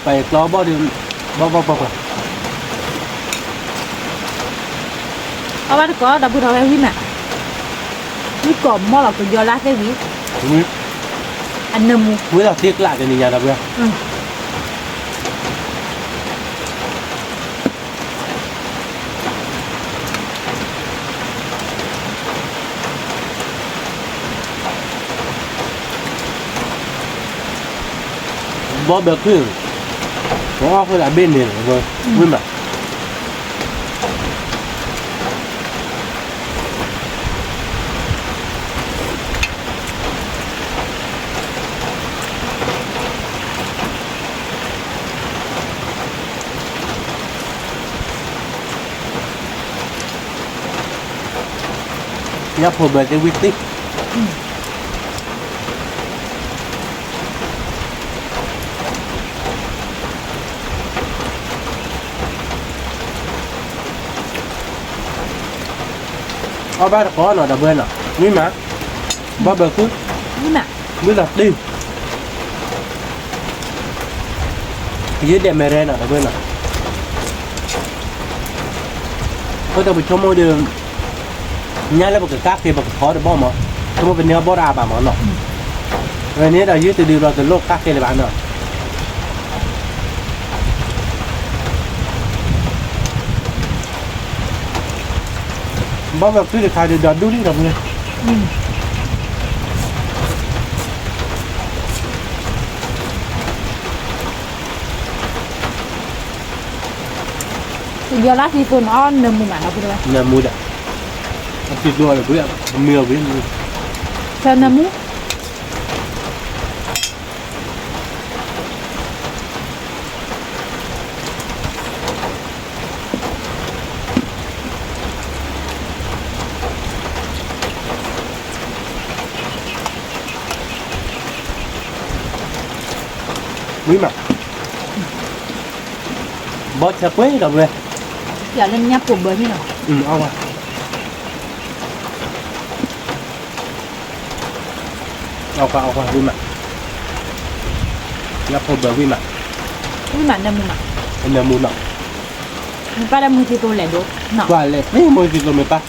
phải lo bao điều bao เอาว่าก็ดับบุทเอาไว้วิ่งน่ะวิ่งกลมมอหลอกตัวยอลาได้วิ่ง với อันเนมู với là tiếc lại cho mình nhà đâu vừa bó bờ khử nó phải là bên này rồi vui mà nhấp hồi bờ cái tích ba có nó đã bên à nguyên mà ba bờ cứ นี่น่ะ mới là đi dưới đèn mè nó đã bên à có tao bị cho môi đường nhá là một cái các thì một cái khó được bao mà cho một bên nhau bao đà bà mà nó rồi nếu là dưới từ điều là từ lô các kia là bạn rồi bao giờ cứ được khai được đợt đu đi đâu nghe ตัวยอลาที่ตัวน้อนเนมูหมาเราไปด้วย là mua đã thịt đùa là với mưa với เชอเนมู quý mà bớt cha quế đâu về อย่าเล่นยับผมเบอร์นี่หน่อย ông à เอาวิ่งมาแล้วพอเบอร์วิ่งมา Ini mana mu mak? เนื้อมูนอ่ะ Ni pada mu tu le do. Nak. ว่าเลยไม่มวยสิตัวไม่ปะ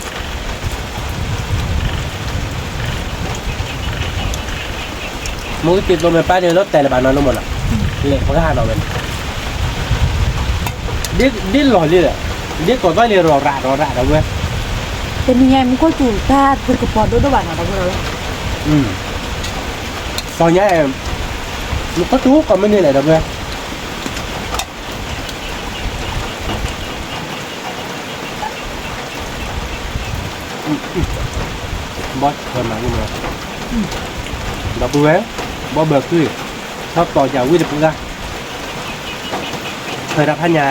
มวยติดตัวไม่ปะเดี๋ยวรถแต่ละบานนอนลงหมดอ่ะเละเพราะข้าเราเป็นดิ้นหล่อเลยอ่ะดิ้นก่อนก็เลยรอราเราเว้ย Teni yang mu ko tu ta tu ke podo do bana da bro. ตอนนี้มันก็ทุกข์ก็ไม่นี่แหละเราเว้ยบอสคนมาอยู่มั้ยเราเว้ยบอสเบิกคือชอบต่อยาววิ่งเพื่อเคยรับพันยา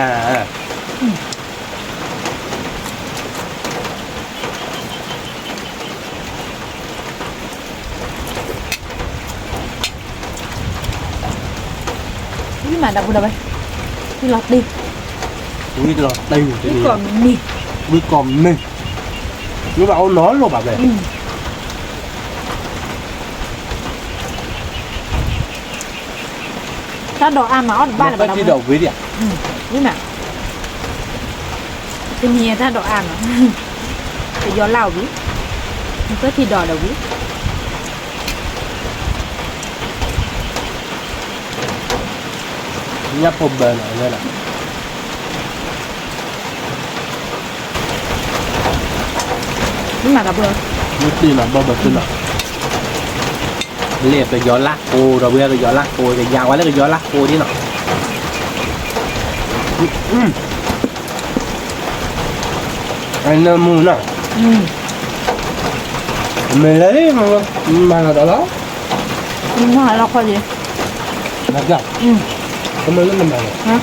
Ini mana bu da bai. Ni lọt đi. วิ่งหลอดตีอยู่ที่ Ni นี่ còn ni. วิ่งกลมนี่รู้ป่ะเอาน้อยลงแบบเลย Ta đồ ăn mà ăn บ้า ba น là ก็ bà ที่ đâu. ดอกวิทย์อ่ะ Ni nè. Teni ta đồ ăn à. Để do lao bí. Ni có thì đỏ đâu bí. เนี่ยผมเบอร์หน่อยเลยนะ Ni mà da bro. นี่ตีหน่อยเบอร์ขึ้นหน่อยเรียกไปย้อนลักโกเราเบื่อก็ย้อนลักโกแต่ยาวไว้แล้วก็ย้อนลักโกนี่หน่อยไอ้เนื้อมูน่ะ ไม่เลยมันแล้ว Ni mà lo coi gì. นักจับทำไมเล่นมันมาเนี่ย Hả?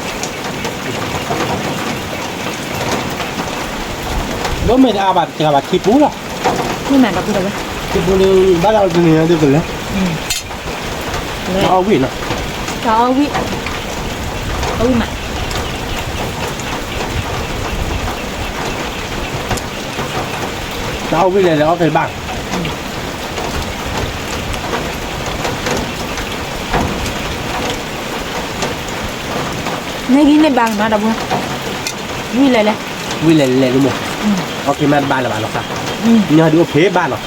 แล้วไม่ได้อาบัตกับอาบัตขี้ปูหรอ Ni mà da bro da bai. ขี้ปูนี่บ้านเราตัวนี้เดียวกันเลยเอาวิ่งนะ Cho wi. Wi mà. เอาวิ่งเลยแล้วเอาไปบ้าง Này ghi này bằng mà đâu bro. Wi lại lại. วิ่งเลยรู้มั้ยโอเคแม่บ้านละบ้านหรอกค่ะเนี่ยดูเพบ้านหรอ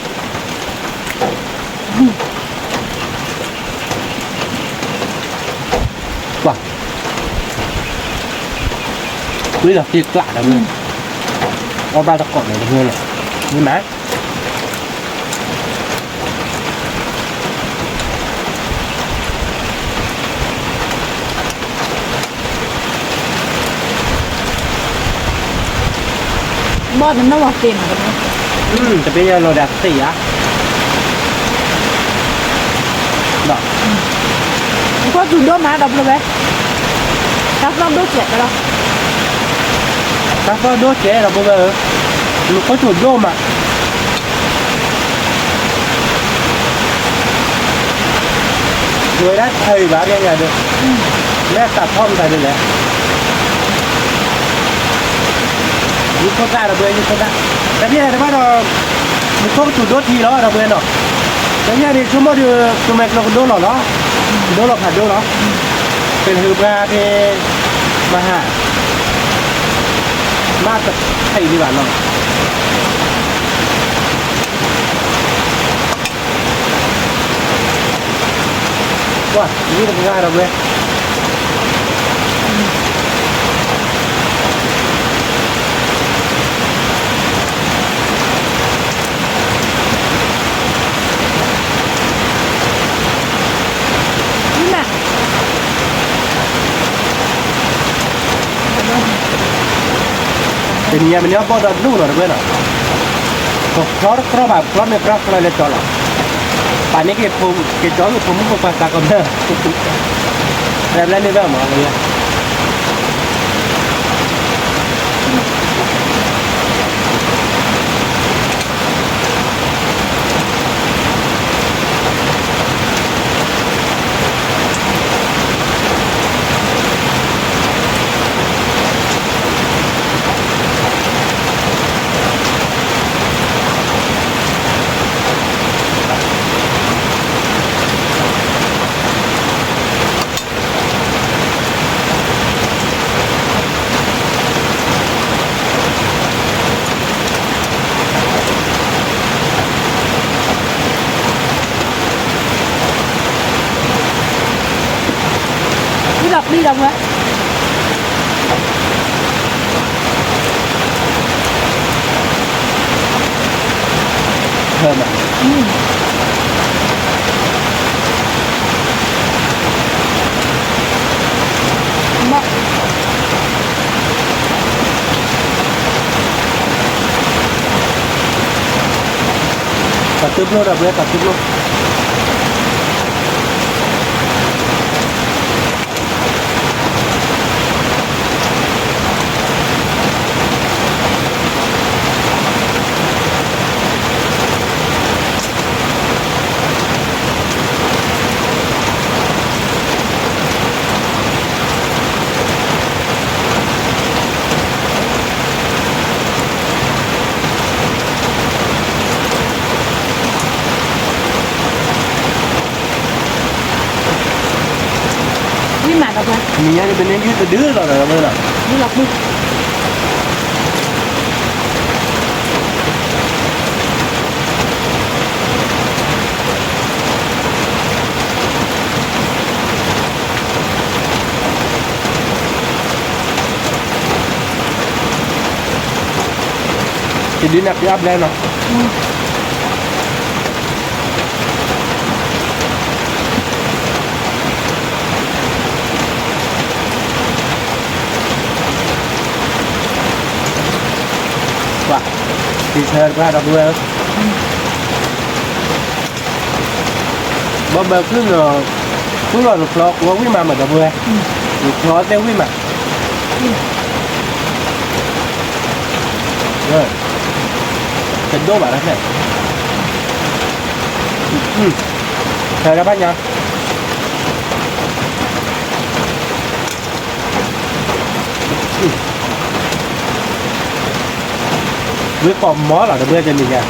ว้าวิ่งแบบที่กล้านะเพื่อนเอาบ้านตะกอนเลยเพื่อนเลยนี่ไหม Bot nó vào tiền mà bro. จะเป็นโรดักสี่อ่ะดอก Có chủ đô mà đâu bro bai. Các con đốt chết rồi. ถ้าก็โดดเจ๊เราบอกว่าลูกเขาจุดโยมอ่ะรวยได้ไทยบ้าแกอย่างเดียวแม่ตัดท่อมไปเลยแหละยุคก้าเราเบื่อยุคก้าแต่เนี่ยแต่ว่าเราลูกเขาจุดโดดทีแล้วเราเบื่อเนาะแต่เนี่ยดิชั่วโมงเดียวชั่วโมงเราโดนหรอเนาะโดนหรอผ่านโดนหรอเป็นหือบาเทมาหามาจากไทยดีกว่าเนาะว่านี่เป็นง่ายเราเว้ย Ni mà. Tenía venido por dar duro, bueno. Pues claro, proba, claro, me proba le tola. Para mí que yo lo como para estar con él. Pero la ni vemos, ya. đi đâu vậy thơm à Mọ. cả tướp luôn à bữa cả tướp luôn Đi mà đâu vậy mình nhớ bên đây dưới đứa rồi là bữa nào đi lọc đi thì đi nạp đi áp lên nào Wah, di sana ada dua. Bapak tu no, tu lo vlog, gua wih mama ada dua. Vlog dia wih mah. Rồi, kedua barang ni. Saya dapat nya. Với còn mó là được bơi cho mình à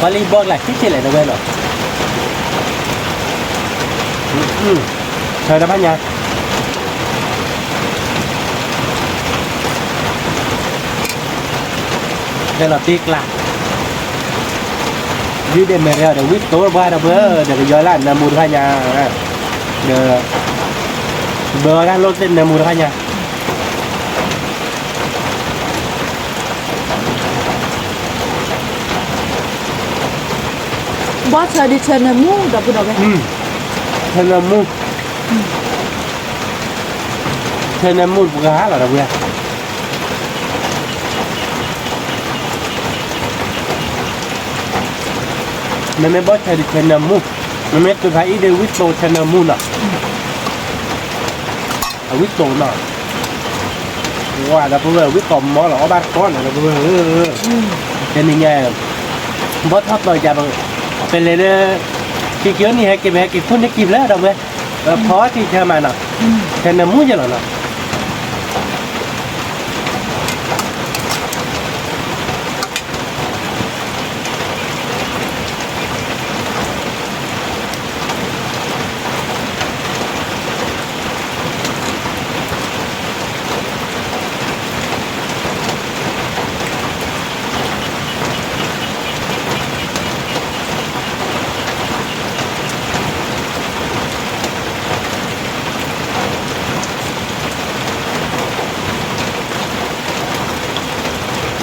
volleyball là thích là được bơi rồi thời đó bác nha đây là tiếc là dưới đêm này ra được biết tối qua đâu bữa để gió là mua được hai nhà được bờ ra lô tên là mua được hai nhà bó chơi đi chơi này mua đâu đâu vậy thế là mua thế là mua gá là đâu vậy mình mới bắt chơi đi chơi nằm mua mình mới tôi phải đi với tổ chơi nằm mua nè ở với tổ nè qua là bây giờ với tổ mỏ là có ba con này là bây giờ cho nên nghe bắt hết rồi giờเป็นเลยcái kiểu này cái phun cái kịpแล้วđâu vậy khó thì theo mà nào theo nó muốn cho nó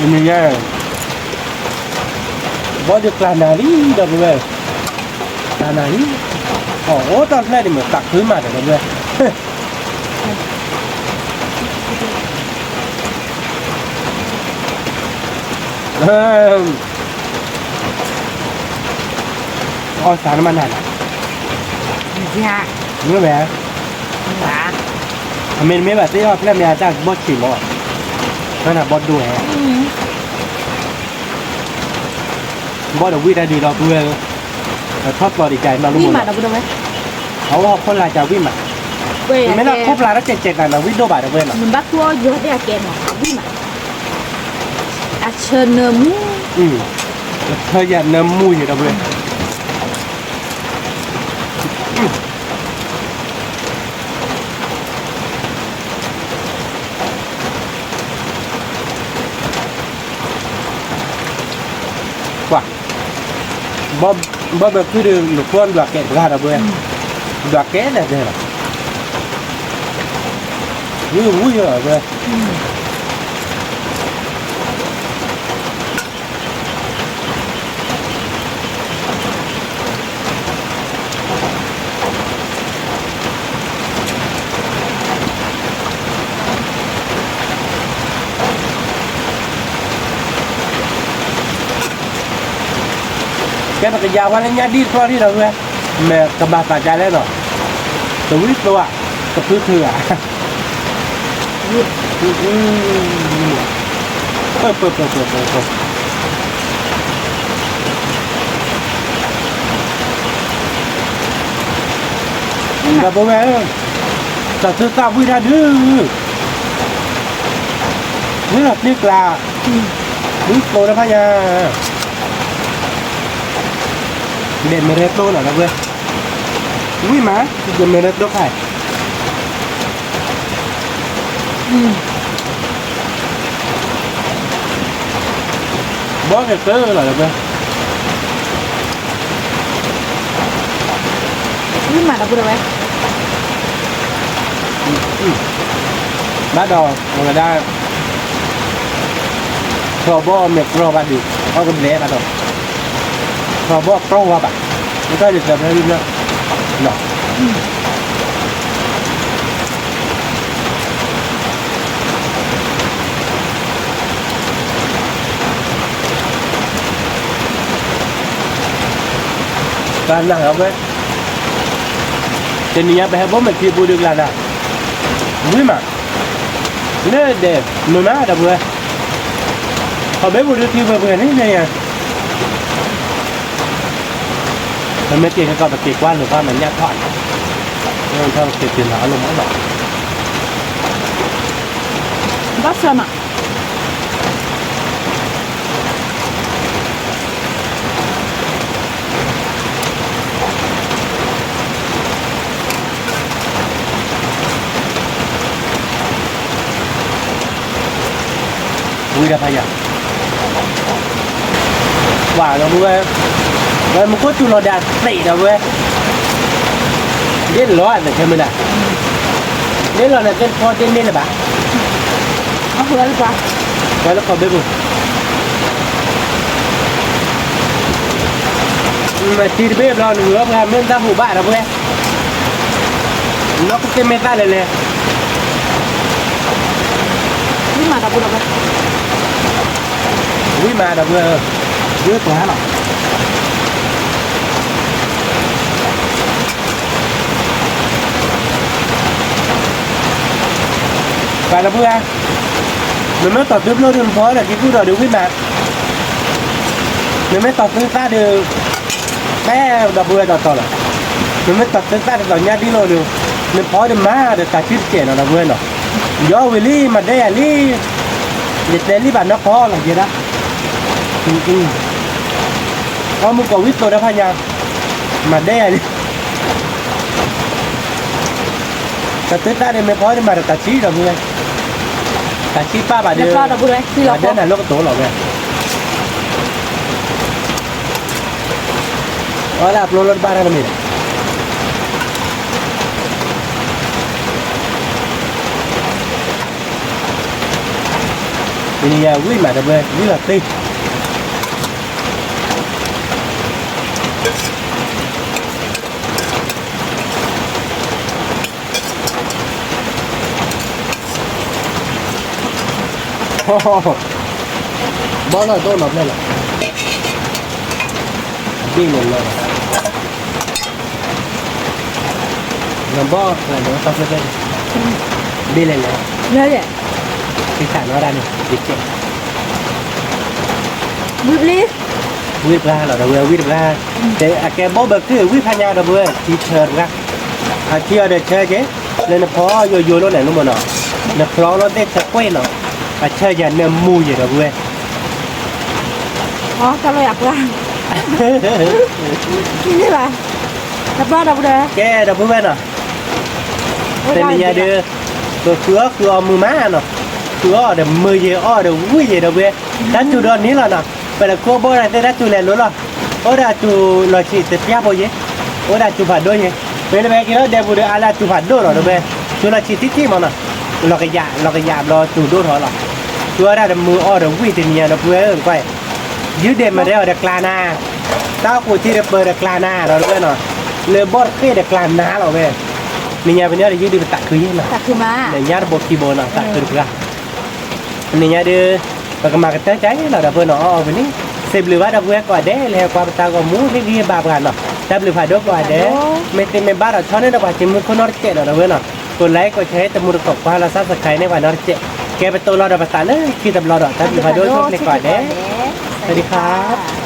ini ya bao nhiêu là đi đâu về là đi ồ tao này thì mà tặng thứ mà để đâu về sáng nó này dạ nữa bé dạ mình mấy bà tí họ làm nhà chắc bớt chỉ mỏ nó là bớt đuổi bớt đầu ra đi đâu đuổi thoát vào đi chạy mà luôn mà đâu đâu ấy họ không là chào vi mà mấy nó cúp là nó chẹt là nó video bài đâu quên mà mình bắt thua vô để kèm mà vi mà chơi nấm thời gian nấm mùi gì đâu quên wow bom bom được cứ đường được con và kẹt ra đâu quên đoạt ké này đây là vui rồi về cái mà cái dao qua lên nhà đi qua đi đâu về mẹ cầm bạc tài trái lên rồi tôi biết đâu ạ tôi cứ thừa à gặp bố mẹ thật sự tao vui ra đưa rất là tiếc là biết tôi đã phải nha để mà rét tôi là đâu vậy vui má để mà rét đâu phải bó cái tớ là đâu vậy nhưng mà đâu có đâu vậy bắt đầu người ta pro bó mẹ pro bạn đi có con lẽ bắt đầu pro bó pro qua bạn người ta được làm hay đi nữa no kan lah apa jadi ya behabo mesti budak lada lima ne de nuna ada buat kalau budak tiba buat ni yaมันไม่เกี่ยวกับปฏิกว่าหรือว่ามันยากถอดมันเท่าเกี่ยวกับอารมณ์หรอก bác sơn ạ vui đẹp hay nhỉ quả nó vui rồi một cốt chúng nó đạt tẩy đâu vui biết lo là thế mình à biết là tên con tên nên là bạn nó vừa đi qua cái nó còn biết rồi mà chỉ biết lo nữa mà mình ta phụ bạn đâu vui nó cũng tên meta này nè nhưng mà đâu có đâu vậy vui mà đâu vui dưới quá nào và là vui à mình mới tập tiếp luôn đường phố là cái cứ đòi được với bạn mình mới tập tới ta được bé đập vui đập tỏ là mình mới tập tới ta được đòi nha đi luôn được mình phó được má được cả chiếc trẻ nó là vui rồi do vì lý mà đây là lý dịch đến lý bạn nó khó là gì đó có một cầu ít tôi đã phải nhà mà đây là tập tới ta đây mới phó được mà được cả chiếc rồi vui cả chi ba bà đưa đâu có đấy đi bà lọc đến là lúc tổ lọc về đó là upload ba ra mình thì quý mà được về quý là ti bó là tôi nộp lên là đi lên lên nó bó là nó tao lên lên đi lên lên nhớ vậy cái sản nó ra này đi chạy bút lý quyết ra là đâu quyết ra để cái bó bật cứ quyết thay nhau đâu vừa chỉ chờ ra chia để chơi chứ nên nó khó vô nó này nó mà nó khó nó để sẽ quay nó chơi giờ nó mù gì đâu vừa tao lo giặt ra như là tập ra đâu đây cái đâu vừa nè tên nhà đưa tôi cứa mưa má nè cứa để mưa gì để vui gì đâu vừa đã chủ đơn ní là nè vậy là cô bố này tôi đã chủ này luôn rồi đã chủ là chị sẽ phép bao nhiêu đã chủ phải đôi nhỉ Bene bene che devo alla tu fa duro dove sulla città ma no lo che ya lo tu duro là tu ora da mu o da wi ti nia da pue quai yu de ma de clana tao ku ti de per de clana rồi bene no le bor che de clana lo bene nia bene de yu de tak ku yin ตักคือมา ne nya bo ki bo na tak ku ra ne nya de bagaimana kita cai lah dah pernah oh ini saya beli pada buat kau ada lepas kau bertahu kamu ni dia bapak no dah beli pada kau ada mesti membar atau ni dah pasti muka norce dah pernah kau like kau cari temu dekat kepala sasa kai ni pada norce kau betul lah dah pasti ni kita belar dah tapi pada kau ni kau ada สวัสดีครับ